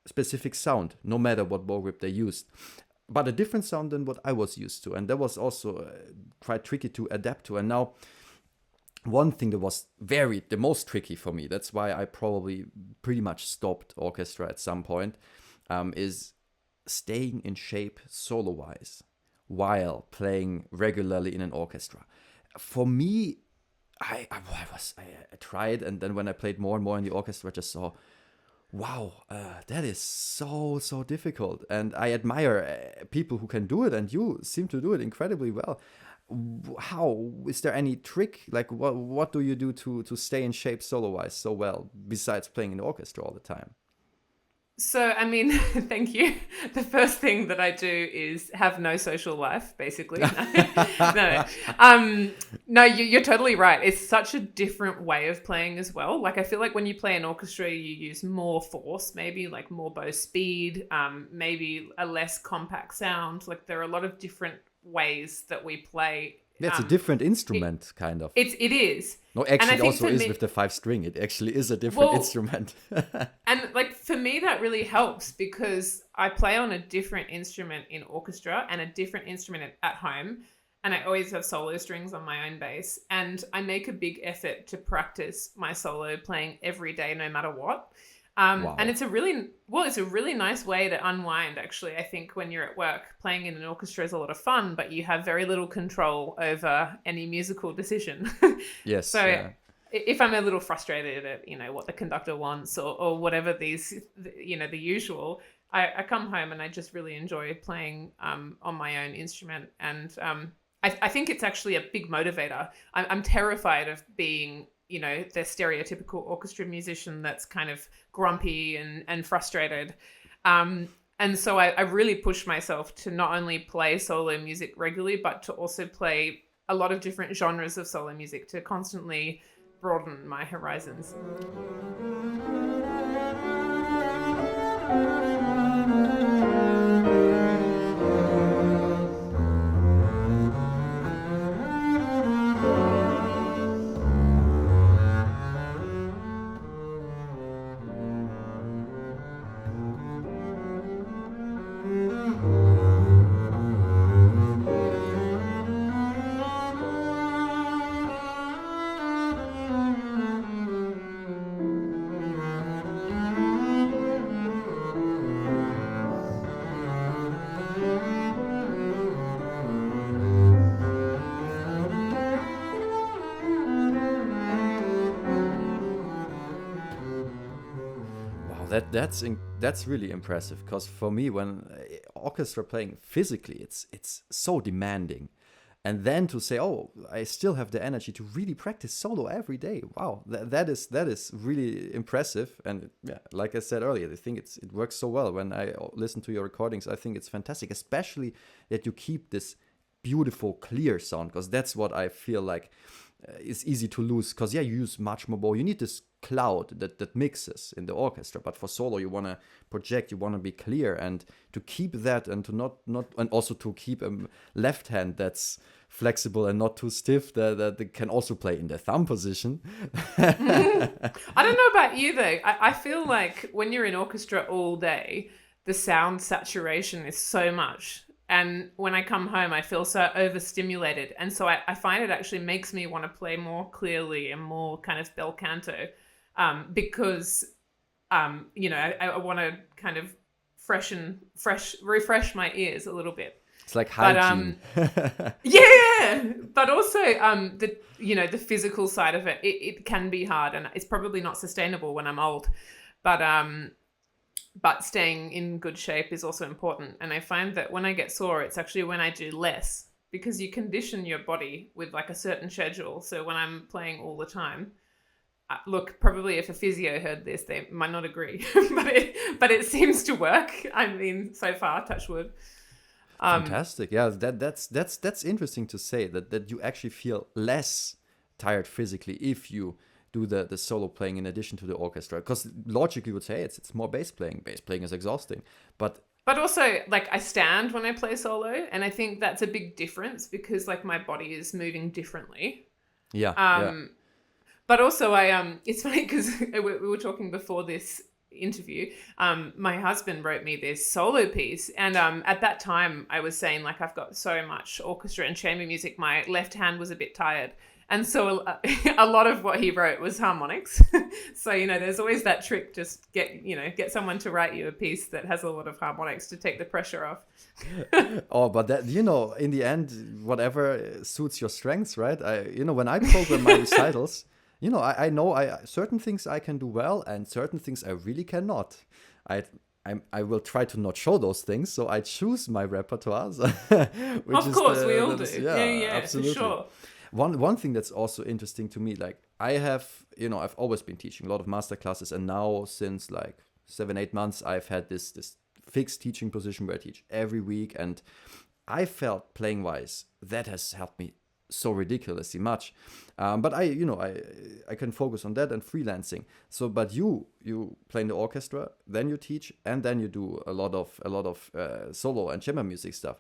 specific sound, no matter what bow grip they used, but a different sound than what I was used to, and that was also quite tricky to adapt to. And now, one thing that was the most tricky for me, that's why I probably pretty much stopped orchestra at some point, is staying in shape solo-wise while playing regularly in an orchestra. For me, I tried, and then when I played more and more in the orchestra, I just saw, wow, that is so difficult. And I admire people who can do it, and you seem to do it incredibly well. How is there any trick? Like, what do you do to stay in shape solo-wise so well, besides playing in the orchestra all the time? So, I mean, thank you. The first thing that I do is have no social life, basically. No, you're totally right. It's such a different way of playing as well. Like, I feel like when you play an orchestra, you use more force, maybe like more bow speed, maybe a less compact sound. Like, there are a lot of different ways that we play. Yeah, it's a different instrument, kind of. It is. No, actually, it also is with the 5-string. It actually is a different instrument. And like for me, that really helps because I play on a different instrument in orchestra and a different instrument at home. And I always have solo strings on my own bass. And I make a big effort to practice my solo playing every day, no matter what. Wow. And it's a really nice way to unwind, actually. I think when you're at work, playing in an orchestra is a lot of fun, but you have very little control over any musical decision. Yes. So if I'm a little frustrated at, what the conductor wants or whatever these, the usual, I come home and I just really enjoy playing on my own instrument. And I think it's actually a big motivator. I'm terrified of being, the stereotypical orchestra musician that's kind of grumpy and frustrated. And so I really push myself to not only play solo music regularly, but to also play a lot of different genres of solo music to constantly broaden my horizons. That's really impressive, because for me, when orchestra playing physically, it's so demanding, and then to say, oh, I still have the energy to really practice solo every day. Wow, that is really impressive. And yeah, like I said earlier, I think it works so well. When I listen to your recordings, I think it's fantastic, especially that you keep this beautiful clear sound, because that's what I feel like is easy to lose, because you use much more bow. You need this cloud that mixes in the orchestra, but for solo you want to project, you want to be clear, and to keep that, and to not and also to keep a left hand that's flexible and not too stiff, that they can also play in the thumb position. I don't know about you though. I feel like when you're in orchestra all day, the sound saturation is so much. And when I come home, I feel so overstimulated. And so I find it actually makes me want to play more clearly and more kind of bel canto, because, I want to kind of refresh my ears a little bit. It's like hygiene. Yeah, but also the physical side of it can be hard, and it's probably not sustainable when I'm old. But staying in good shape is also important. And I find that when I get sore, it's actually when I do less, because you condition your body with like a certain schedule. So when I'm playing all the time, look, probably if a physio heard this, they might not agree, but it seems to work. I mean, so far, touch wood. Fantastic. Yeah, that's interesting to say that you actually feel less tired physically if you do the solo playing in addition to the orchestra, because logically you would say it's more bass playing is exhausting, but also, like, I stand when I play solo, and I think that's a big difference, because like my body is moving differently. But also it's funny because we were talking before this interview. My husband wrote me this solo piece, and at that time I was saying, like, I've got so much orchestra and chamber music, my left hand was a bit tired. And so a lot of what he wrote was harmonics. So, there's always that trick, just get someone to write you a piece that has a lot of harmonics to take the pressure off. Oh, but that, in the end, whatever suits your strengths, right? When I program my recitals, I know certain things I can do well and certain things I really cannot. I will try to not show those things, so I choose my repertoires. Of course, we all do. Yeah, absolutely. For sure. One thing that's also interesting to me, like I have, I've always been teaching a lot of master classes, and now since like 7-8 months, I've had this fixed teaching position where I teach every week, and I felt playing wise that has helped me so ridiculously much. But I can focus on that and freelancing. So, but you play in the orchestra, then you teach, and then you do a lot of solo and chamber music stuff.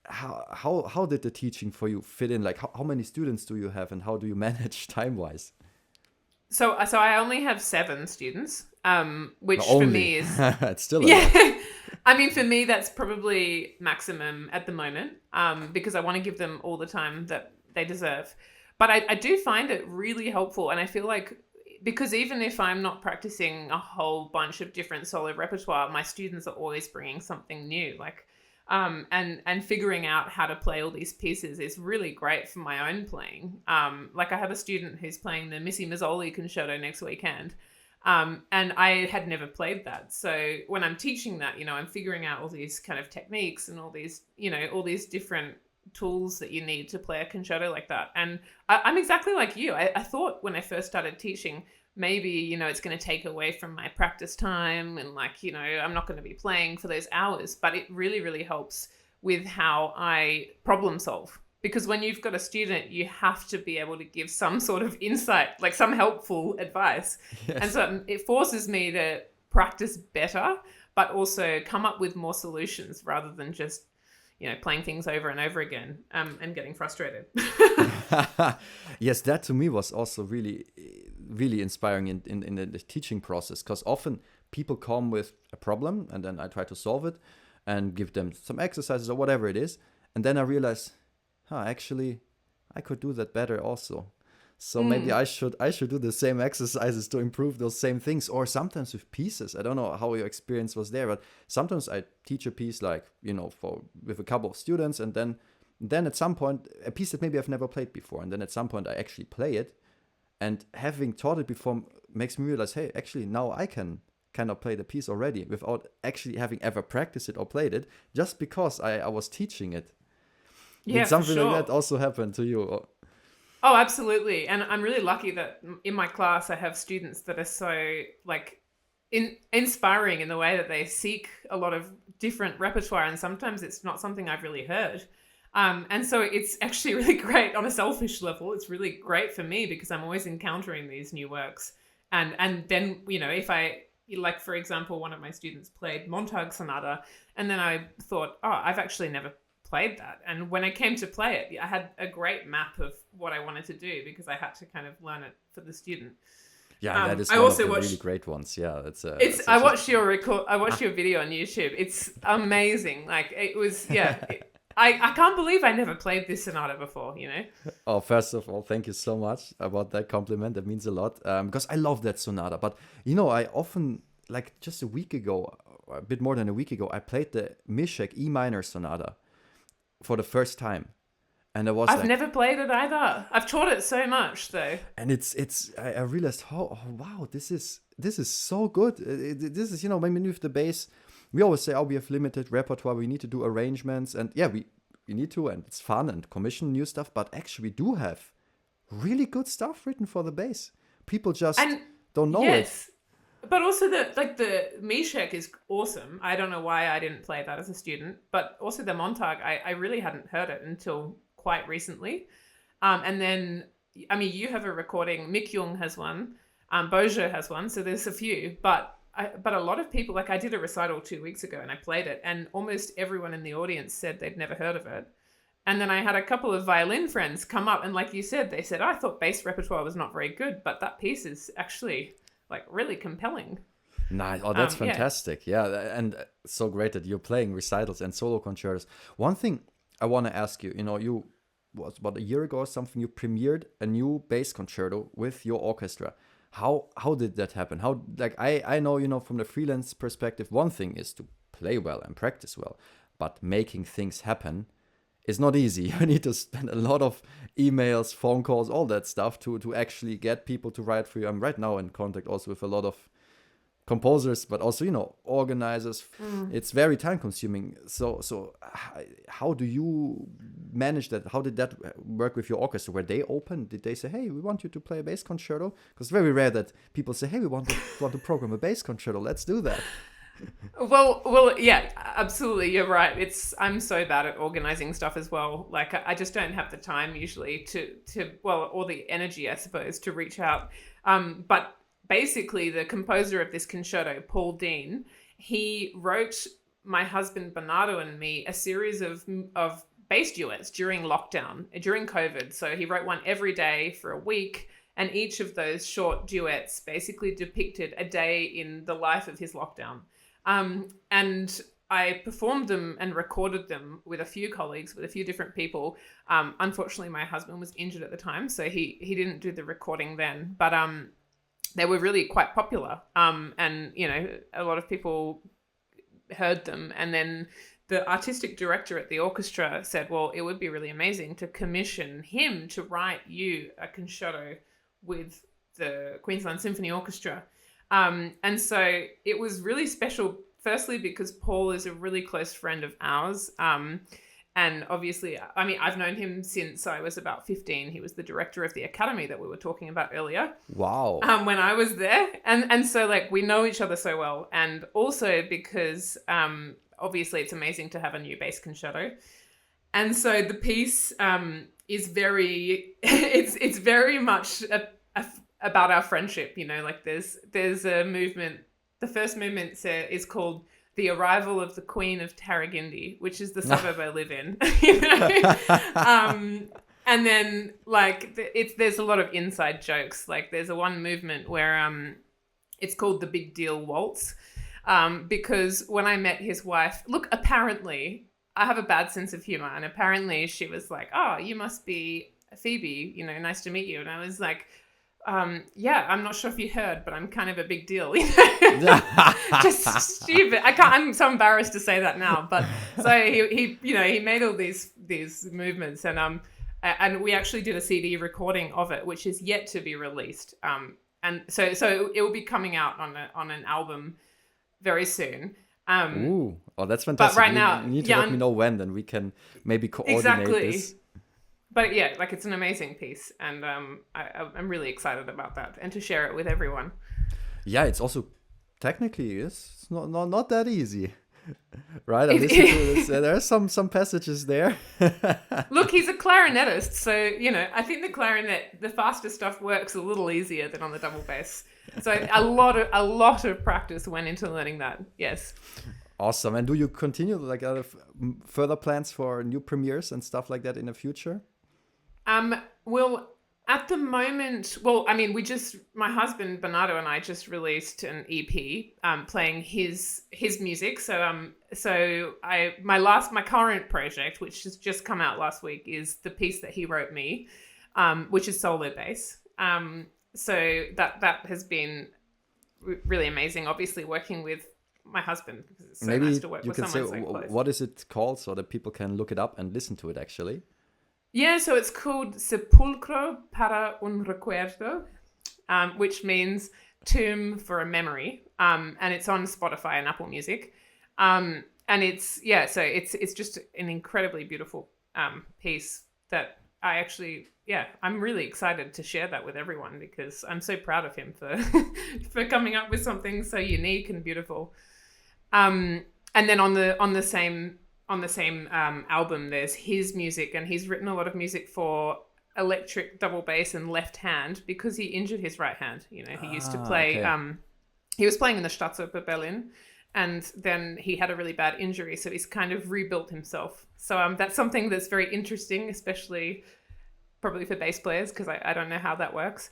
How did the teaching for you fit in? Like, how many students do you have, and how do you manage time-wise? So I only have 7 students, which for me is... It's still a lot. I mean, for me, that's probably maximum at the moment, because I want to give them all the time that they deserve. But I do find it really helpful, and I feel like, because even if I'm not practicing a whole bunch of different solo repertoire, my students are always bringing something new. Like, And figuring out how to play all these pieces is really great for my own playing. Like I have a student who's playing the Missy Mazzoli concerto next weekend. And I had never played that. So when I'm teaching that, I'm figuring out all these kind of techniques and all these, all these different tools that you need to play a concerto like that. And I'm exactly like you. I thought when I first started teaching, maybe, it's going to take away from my practice time and I'm not going to be playing for those hours. But it really, really helps with how I problem solve. Because when you've got a student, you have to be able to give some sort of insight, like some helpful advice. Yes. And so it forces me to practice better, but also come up with more solutions rather than just, playing things over and over again and getting frustrated. Yes, that to me was also really, really inspiring in the teaching process, because often people come with a problem and then I try to solve it and give them some exercises or whatever it is. And then I realize, actually, I could do that better also. So maybe I should do the same exercises to improve those same things. Or sometimes with pieces, I don't know how your experience was there, but sometimes I teach a piece like, with a couple of students, and then at some point, a piece that maybe I've never played before, and then at some point I actually play it, and having taught it before makes me realize, hey, actually now I can kind of play the piece already without actually having ever practiced it or played it, just because I was teaching it. Yeah, did something for sure. like that also happen to you? Oh, absolutely. And I'm really lucky that in my class I have students that are so inspiring in the way that they seek a lot of different repertoire, and sometimes it's not something I've really heard. And so it's actually really great on a selfish level. It's really great for me because I'm always encountering these new works. And then, if I, like, for example, one of my students played Montag Sonata, and then I thought, I've actually never played that. And when I came to play it, I had a great map of what I wanted to do because I had to kind of learn it for the student. Yeah, that is one of the really great ones. Yeah, I watched your video on YouTube. It's amazing. Like, it was, I can't believe I never played this sonata before, Oh, first of all, thank you so much about that compliment. That means a lot, because I love that sonata. But, I often, like just a week ago, a bit more than a week ago, I played the Mishek E minor sonata for the first time. And I've never played it either. I've taught it so much though. And I realized wow, this is so good. This is, when we with the bass, we always say, we have limited repertoire, we need to do arrangements, and yeah, we need to, and it's fun and commission new stuff, but actually we do have really good stuff written for the bass. People just don't know it. But also the Mishek is awesome. I don't know why I didn't play that as a student, but also the Montag, I really hadn't heard it until quite recently. And then, you have a recording, Mick Jung has one, Bojo has one, so there's a few, but a lot of people, like I did a recital 2 weeks ago and I played it and almost everyone in the audience said they'd never heard of it. And then I had a couple of violin friends come up and like you said, they said, I thought bass repertoire was not very good, but that piece is actually like really compelling. Nice. Oh, that's fantastic. Yeah. And so great that you're playing recitals and solo concertos. One thing I want to ask you, you was about a year ago or something, you premiered a new bass concerto with your orchestra. How did that happen? How, like, I know, from the freelance perspective, one thing is to play well and practice well, but making things happen is not easy. You need to spend a lot of emails, phone calls, all that stuff to actually get people to write for you. I'm right now in contact also with a lot of composers, but also, organizers. It's very time consuming. So how do you manage that? How did that work with your orchestra? Were they open? Did they say, hey, we want you to play a bass concerto? Because it's very rare that people say, hey, we want to program a bass concerto. Let's do that. Well, yeah, absolutely. You're right. I'm so bad at organizing stuff as well. Like I just don't have the time usually or the energy, I suppose, to reach out. But basically the composer of this concerto, Paul Dean, he wrote my husband Bernardo and me a series of bass duets during lockdown, during COVID. So he wrote one every day for a week. And each of those short duets basically depicted a day in the life of his lockdown. And I performed them and recorded them with a few colleagues, with a few different people. Unfortunately, my husband was injured at the time, so he didn't do the recording then. But they were really quite popular. And, a lot of people heard them. And then the artistic director at the orchestra said, well, it would be really amazing to commission him to write you a concerto with the Queensland Symphony Orchestra. And so it was really special, firstly, because Paul is a really close friend of ours. And obviously, I mean, I've known him since I was about 15. He was the director of the academy that we were talking about earlier. Wow. When I was there. And so, like, we know each other so well. And also because, obviously, it's amazing to have a new bass concerto. And so the piece is very, it's very much about our friendship, you know, like there's a movement. The first movement is called The Arrival of the Queen of Tarragindi, which is the suburb I live in. You know? And then like there's a lot of inside jokes. Like there's a one movement where it's called the Big Deal Waltz, because when I met his wife, look, apparently I have a bad sense of humor, and apparently she was like, "Oh, you must be Phoebe, you know, nice to meet you." And I was like, yeah, I'm not sure if you heard, but I'm kind of a big deal. You know? Just stupid. I'm so embarrassed to say that now. But so he you know, he made all these movements, and we actually did a CD recording of it, which is yet to be released. And so it will be coming out on an album very soon. Ooh, oh, that's fantastic. But right now, you need to let me know when, then we can maybe coordinate this. But yeah, like it's an amazing piece, and I'm really excited about that and to share it with everyone. Yeah, it's also technically it's not that easy, right? I listened to this. There are some passages there. Look, he's a clarinetist, so you know I think the faster stuff works a little easier than on the double bass. So a lot of practice went into learning that. Yes. Awesome. And do you continue like further plans for new premieres and stuff like that in the future? Well, at the moment, well, I mean, my husband Bernardo and I just released an EP, playing his music. So, my current project, which has just come out last week, is the piece that he wrote me, which is solo bass. So that has been really amazing. Obviously, working with my husband, because it's so Maybe nice to work you with can someone say so close. What is it called so that people can look it up and listen to it actually? Yeah, so it's called Sepulcro para un recuerdo, which means tomb for a memory, and it's on Spotify and Apple Music, and it's just an incredibly beautiful piece that I actually, I'm really excited to share that with everyone, because I'm so proud of him for for coming up with something so unique and beautiful. And then on the same album, there's his music, and he's written a lot of music for electric double bass and left hand because he injured his right hand. You know, he used to play. Okay. He was playing in the Staatsoper Berlin, and then he had a really bad injury, so he's kind of rebuilt himself. So that's something that's very interesting, especially probably for bass players, because I don't know how that works.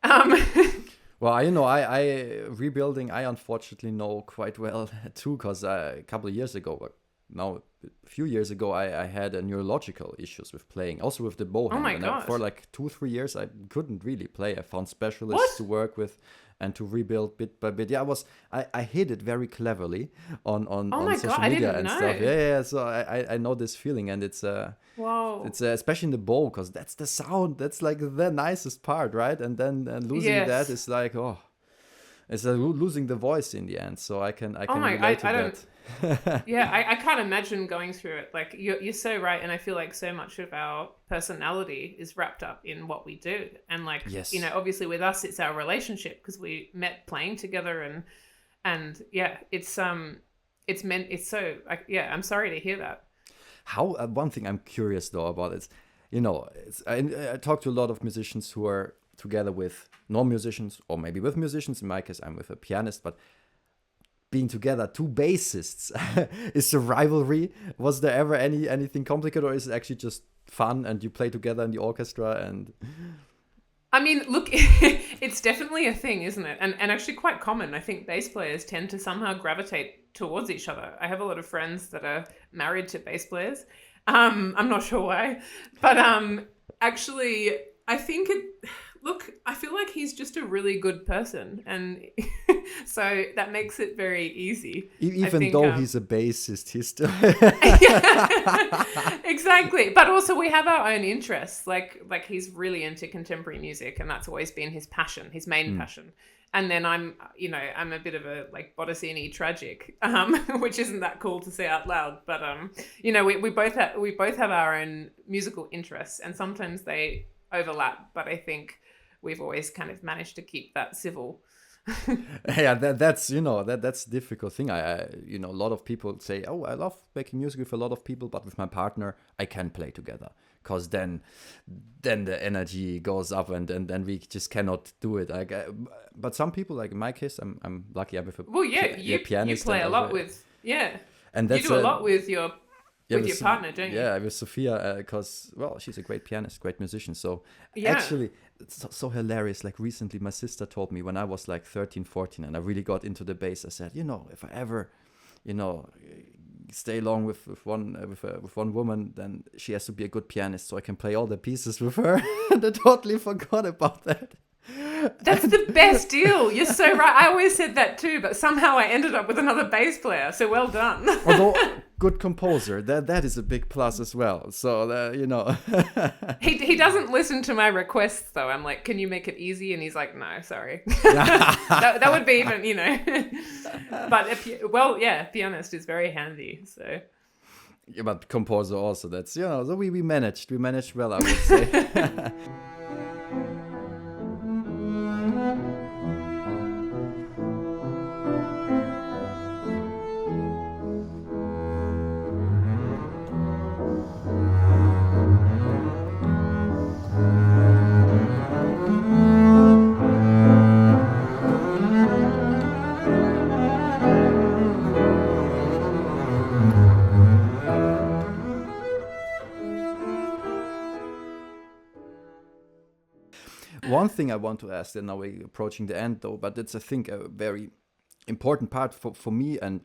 Well, I rebuilding, I unfortunately know quite well too, because a couple of years ago, now a few years ago, I had a neurological issues with playing, also with the bow hand. Oh my gosh. For like 2-3 years, I couldn't really play. I found specialists to work with and to rebuild bit by bit. Yeah, I hid it very cleverly on social media and stuff. Yeah. So I know this feeling, and it's wow. It's especially in the bow, because that's the sound. That's like the nicest part, right? And then losing that is like, it's losing the voice in the end. So I can relate to that. Yeah, I can't imagine going through it. Like you're so right, and I feel like so much of our personality is wrapped up in what we do, and like yes. You know, obviously with us it's our relationship, because we met playing together, and yeah, it's meant, it's so I'm sorry to hear that. How one thing I'm curious though about is, you know, I talk to a lot of musicians who are together with non-musicians, or maybe with musicians. In my case, I'm with a pianist, but being together, two bassists, is the rivalry? Was there ever anything complicated, or is it actually just fun and you play together in the orchestra? And I mean, look, it's definitely a thing, isn't it? And actually quite common. I think bass players tend to somehow gravitate towards each other. I have a lot of friends that are married to bass players. I'm not sure why, but actually, I think look, I feel like he's just a really good person, and So that makes it very easy. Even though he's a bassist, he's still exactly. But also we have our own interests. Like he's really into contemporary music, and that's always been his passion, his main passion. And then I'm a bit of a like Bottesini tragic, which isn't that cool to say out loud. But we both have our own musical interests, and sometimes they overlap. But I think we've always kind of managed to keep that civil. Yeah, that's that's a difficult thing. I a lot of people say, oh, I love making music with a lot of people, but with my partner I can play together, because then the energy goes up, and then we just cannot do it. Like, but some people, like in my case, I'm lucky. I'm with a pianist. You play a lot with and that's you do a lot with your partner, don't you? Yeah, with Sophia, because she's a great pianist, great musician. So actually, it's so hilarious. Like recently, my sister told me when I was like 13, 14, and I really got into the bass. I said, if I ever, stay long with one woman, then she has to be a good pianist, so I can play all the pieces with her. And I totally forgot about that. That's the best deal. You're so right. I always said that too, but somehow I ended up with another bass player. So well done. Although good composer, that is a big plus as well. So he doesn't listen to my requests though. I'm like, can you make it easy? And he's like, no, sorry. that would be even, But pianist is very handy. So. Yeah, but composer also. That's So we managed well, I would say. One thing I want to ask, and now we're approaching the end though, but it's I think a very important part for me and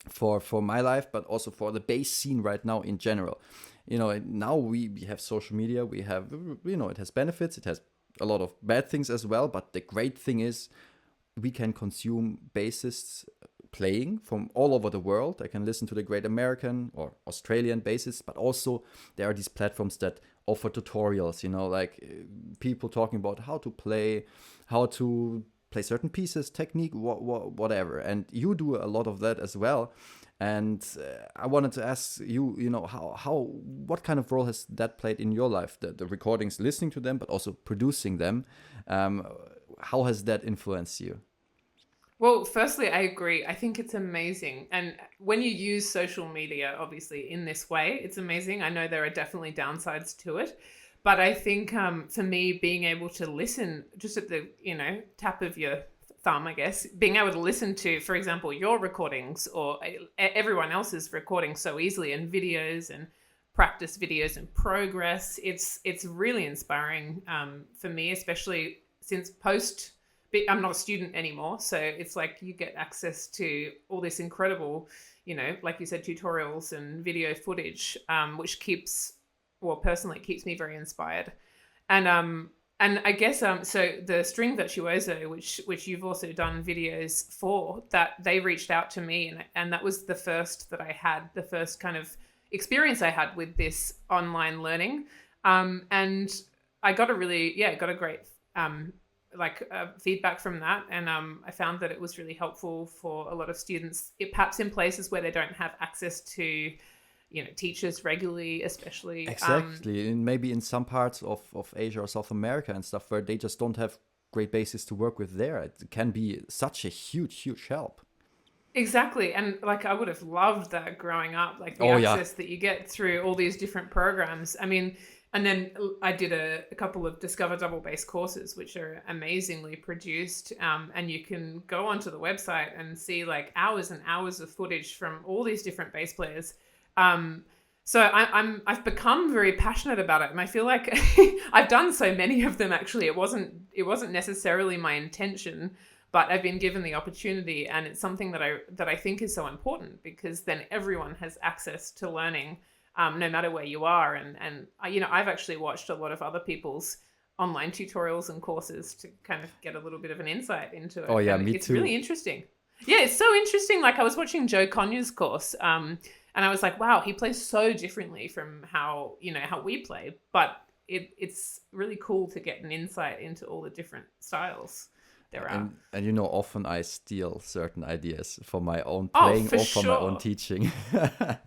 for my life, but also for the bass scene right now in general. Now we have social media, we have, it has benefits, it has a lot of bad things as well, but the great thing is we can consume bassists playing from all over the world. I can listen to the great American or Australian bassists, but also there are these platforms that offer tutorials, like people talking about how to play certain pieces, technique, whatever. And you do a lot of that as well. And I wanted to ask you, what kind of role has that played in your life? The recordings, listening to them, but also producing them. How has that influenced you? Well, firstly, I agree. I think it's amazing. And when you use social media, obviously, in this way, it's amazing. I know there are definitely downsides to it. But I think for me, being able to listen just at the, tap of your thumb, I guess, being able to listen to, for example, your recordings or everyone else's recordings so easily, and videos and practice videos and progress, it's really inspiring for me, especially since I'm not a student anymore. So it's like you get access to all this incredible, like you said, tutorials and video footage, which personally keeps me very inspired. And I guess, so the string virtuoso, which you've also done videos for, that they reached out to me, and that was the first kind of experience I had with this online learning. And I got a great, feedback from that. And I found that it was really helpful for a lot of students, perhaps in places where they don't have access to, teachers regularly, especially. Exactly. And maybe in some parts of Asia or South America and stuff where they just don't have great bases to work with there. It can be such a huge, huge help. Exactly. And I would have loved that growing up, the access that you get through all these different programs. I mean, and then I did a couple of Discover Double Bass courses, which are amazingly produced. And you can go onto the website and see hours and hours of footage from all these different bass players. So I've become very passionate about it, and I feel like I've done so many of them. Actually, it wasn't necessarily my intention, but I've been given the opportunity, and it's something that I think is so important, because then everyone has access to learning, no matter where you are. And I've actually watched a lot of other people's online tutorials and courses to kind of get a little bit of an insight into it. Oh yeah, and me it's too. really interesting. Yeah, it's so interesting. Like I was watching Joe Conyers' course, and I was like, wow, he plays so differently from how we play. But it's really cool to get an insight into all the different styles there are. And you know, often I steal certain ideas for my own playing or for my own teaching.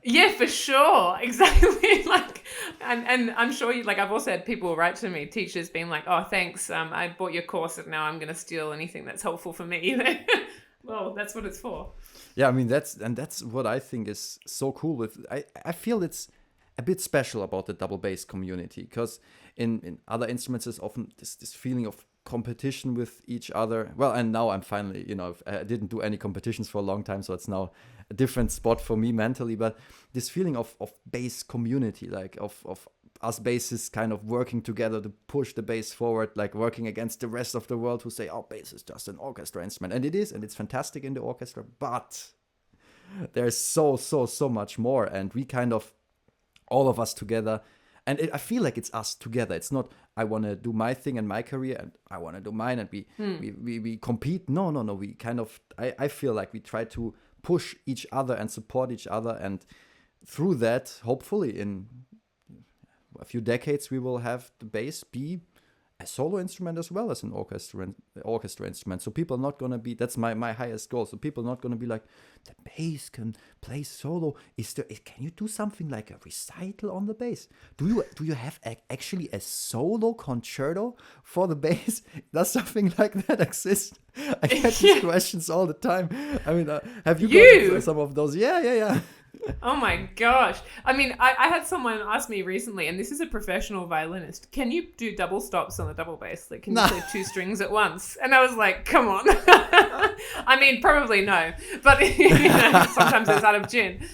Yeah, for sure. Exactly. Like, and I'm sure you, like, I've also had people write to me, teachers being like, oh, thanks. I bought your course and now I'm going to steal anything that's helpful for me. Well, that's what it's for. Yeah, I mean, that's what I think is so cool with, I feel it's a bit special about the double bass community, because in other instruments there's often this feeling of competition with each other. Well, and now I'm finally, I didn't do any competitions for a long time, so it's now a different spot for me mentally, but this feeling of bass community, like of us bassists kind of working together to push the bass forward, like working against the rest of the world who say, oh, bass is just an orchestra instrument. And it is, and it's fantastic in the orchestra, but there's so much more. And we kind of, all of us together, and I feel like it's us together. It's not, I want to do my thing and my career and I want to do mine and we compete. No. We kind of, I feel like we try to push each other and support each other. And through that, hopefully in a few decades, we will have the bass be a solo instrument as well as an orchestra instrument. So people are not going to be, that's my highest goal. So people are not going to be like, the bass can play solo. Can you do something like a recital on the bass? Do you have actually a solo concerto for the bass? Does something like that exist? I get these questions all the time. I mean, have you got some of those? Yeah. Oh my gosh. I mean, I had someone ask me recently, and this is a professional violinist, can you do double stops on the double bass? Like, can you play two strings at once? And I was like, come on. I mean, probably no. But sometimes it's out of tune.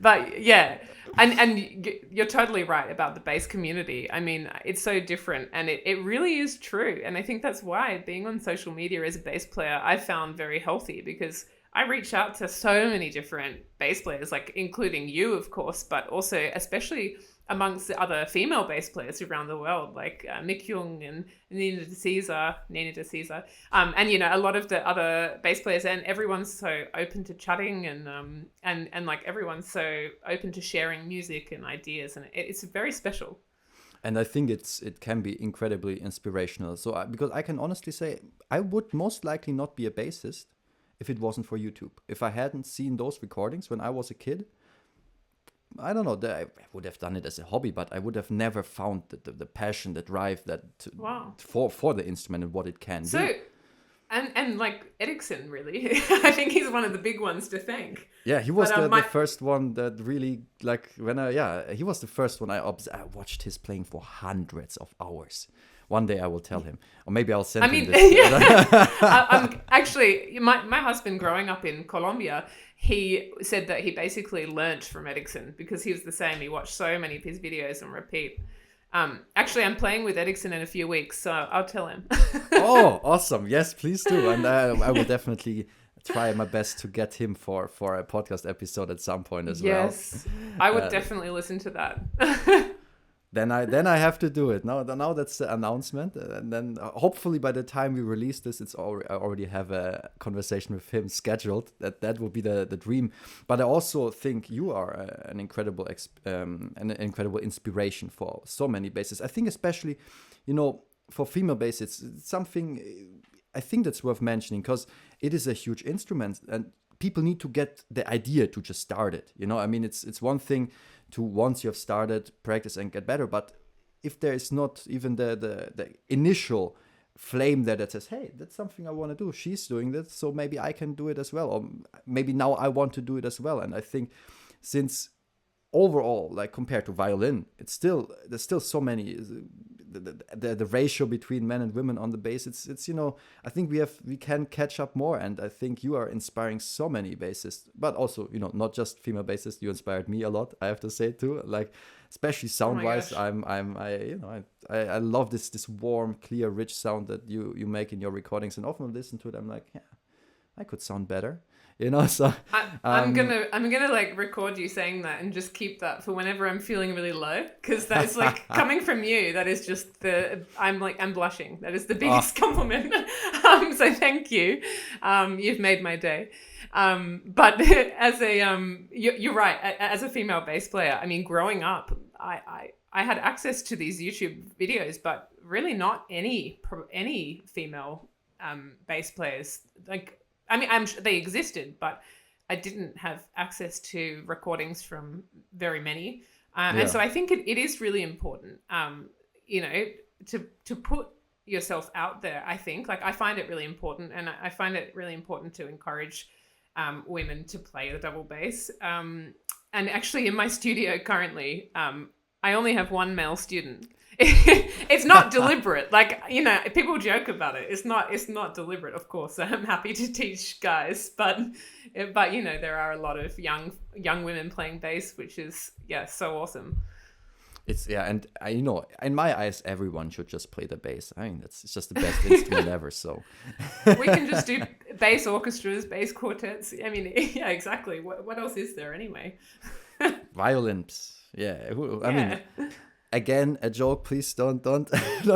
But yeah. And you're totally right about the bass community. I mean, it's so different, and it really is true. And I think that's why being on social media as a bass player, I found very healthy, because I reach out to so many different bass players, like including you, of course, but also especially amongst the other female bass players around the world, like Mick Young and Nina De Caesar, and a lot of the other bass players, and everyone's so open to chatting and like everyone's so open to sharing music and ideas, and it's very special. And I think it can be incredibly inspirational. So because I can honestly say I would most likely not be a bassist if it wasn't for YouTube. If I hadn't seen those recordings when I was a kid, I don't know, I would have done it as a hobby, but I would have never found the passion, the drive for the instrument and what it can do. And like Ericsson, really, I think he's one of the big ones to thank. Yeah, he was the first one that really, like, he was the first one I watched his playing for hundreds of hours. One day I will tell him, or maybe I'll send him this. I'm actually, my husband growing up in Colombia, he said that he basically learnt from Ericsson because he was the same. He watched so many of his videos on repeat. Actually, I'm playing with Ericsson in a few weeks, so I'll tell him. Oh, awesome. Yes, please do. And I will definitely try my best to get him for a podcast episode at some point as well. Yes, I would definitely listen to that. Then I have to do it. Now that's the announcement, and then hopefully by the time we release this, I already have a conversation with him scheduled. That will be the dream. But I also think you are an incredible inspiration for so many bassists. I think especially, for female bassists, it's something I think that's worth mentioning, because it is a huge instrument and people need to get the idea to just start it. I mean, it's one thing to, once you have started, practice and get better, but if there is not even the initial flame there that says, hey, that's something I want to do, she's doing that, so maybe I can do it as well, or maybe now I want to do it as well. And I think since overall, like compared to violin, there's still so many, the ratio between men and women on the bass, it's I think we can catch up more. And I think you are inspiring so many bassists, but also not just female bassists. You inspired me a lot, I have to say too, like especially sound wise. I love this warm, clear, rich sound that you make in your recordings, and often listen to it, I'm like, yeah, I could sound better. You know, so I'm gonna like record you saying that and just keep that for whenever I'm feeling really low, because that's like coming from you. That is just I'm blushing. That is the biggest compliment. So thank you. You've made my day. But as you're right. As a female bass player, I mean, growing up, I had access to these YouTube videos, but really not any female bass players. Like, I mean, I'm sure they existed, but I didn't have access to recordings from very many. And so I think it is really important, you know, to put yourself out there. I think, like, I find it really important, and I find it really important to encourage women to play the double bass. And actually, in my studio currently, I only have one male student. It's not deliberate. Like, you know, people joke about it. It's not deliberate, of course. I'm happy to teach guys, but you know, there are a lot of young women playing bass, which is so awesome. It's and you know, in my eyes, everyone should just play the bass. I mean, it's just the best instrument ever. So we can just do bass orchestras, bass quartets. I mean, yeah, exactly. What else is there anyway? Violins. Yeah. I mean. Again, a joke. Please don't don't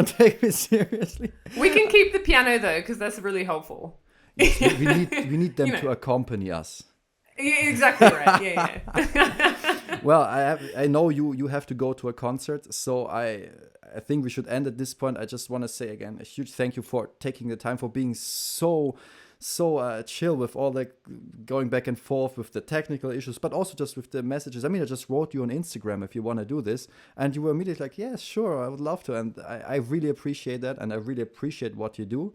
take me seriously. We can keep the piano though, because that's really helpful. Yes, we need them to accompany us. Yeah, exactly right. Yeah. Well, I know you have to go to a concert, so I think we should end at this point. I just want to say again a huge thank you for taking the time, for being so chill with all the going back and forth with the technical issues, but also just with the messages. I mean, I just wrote you on Instagram if you want to do this, and you were immediately like, yeah, sure, I would love to. And I really appreciate that, and I really appreciate what you do.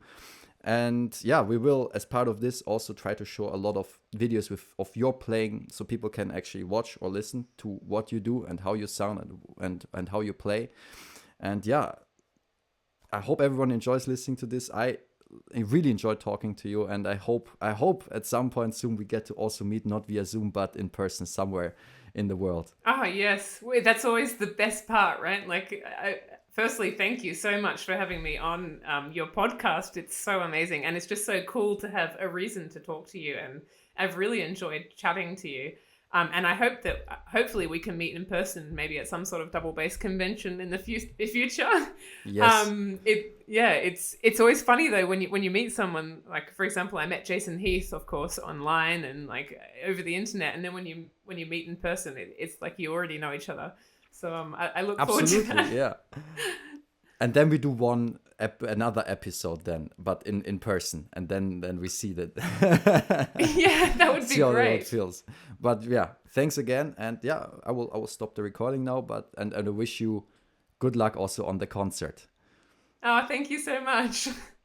And yeah, we will, as part of this, also try to show a lot of videos of your playing, so people can actually watch or listen to what you do and how you sound and how you play. And yeah, I hope everyone enjoys listening to this. I really enjoyed talking to you, and I hope at some point soon we get to also meet, not via Zoom, but in person somewhere in the world. Oh, yes. That's always the best part, right? Like, firstly, thank you so much for having me on your podcast. It's so amazing, and it's just so cool to have a reason to talk to you, and I've really enjoyed chatting to you. And I hope that hopefully we can meet in person, maybe at some sort of double bass convention in the future. Yes. It's always funny though when you meet someone. Like, for example, I met Jason Heath, of course, online and like over the internet, and then when you meet in person, it's like you already know each other. So I look forward to that. Yeah. And then we do another episode then, but in person, and then we see that. Yeah, that would be how great. it feels. But yeah, thanks again, and yeah, I will stop the recording now. But and I wish you good luck also on the concert. Oh, thank you so much.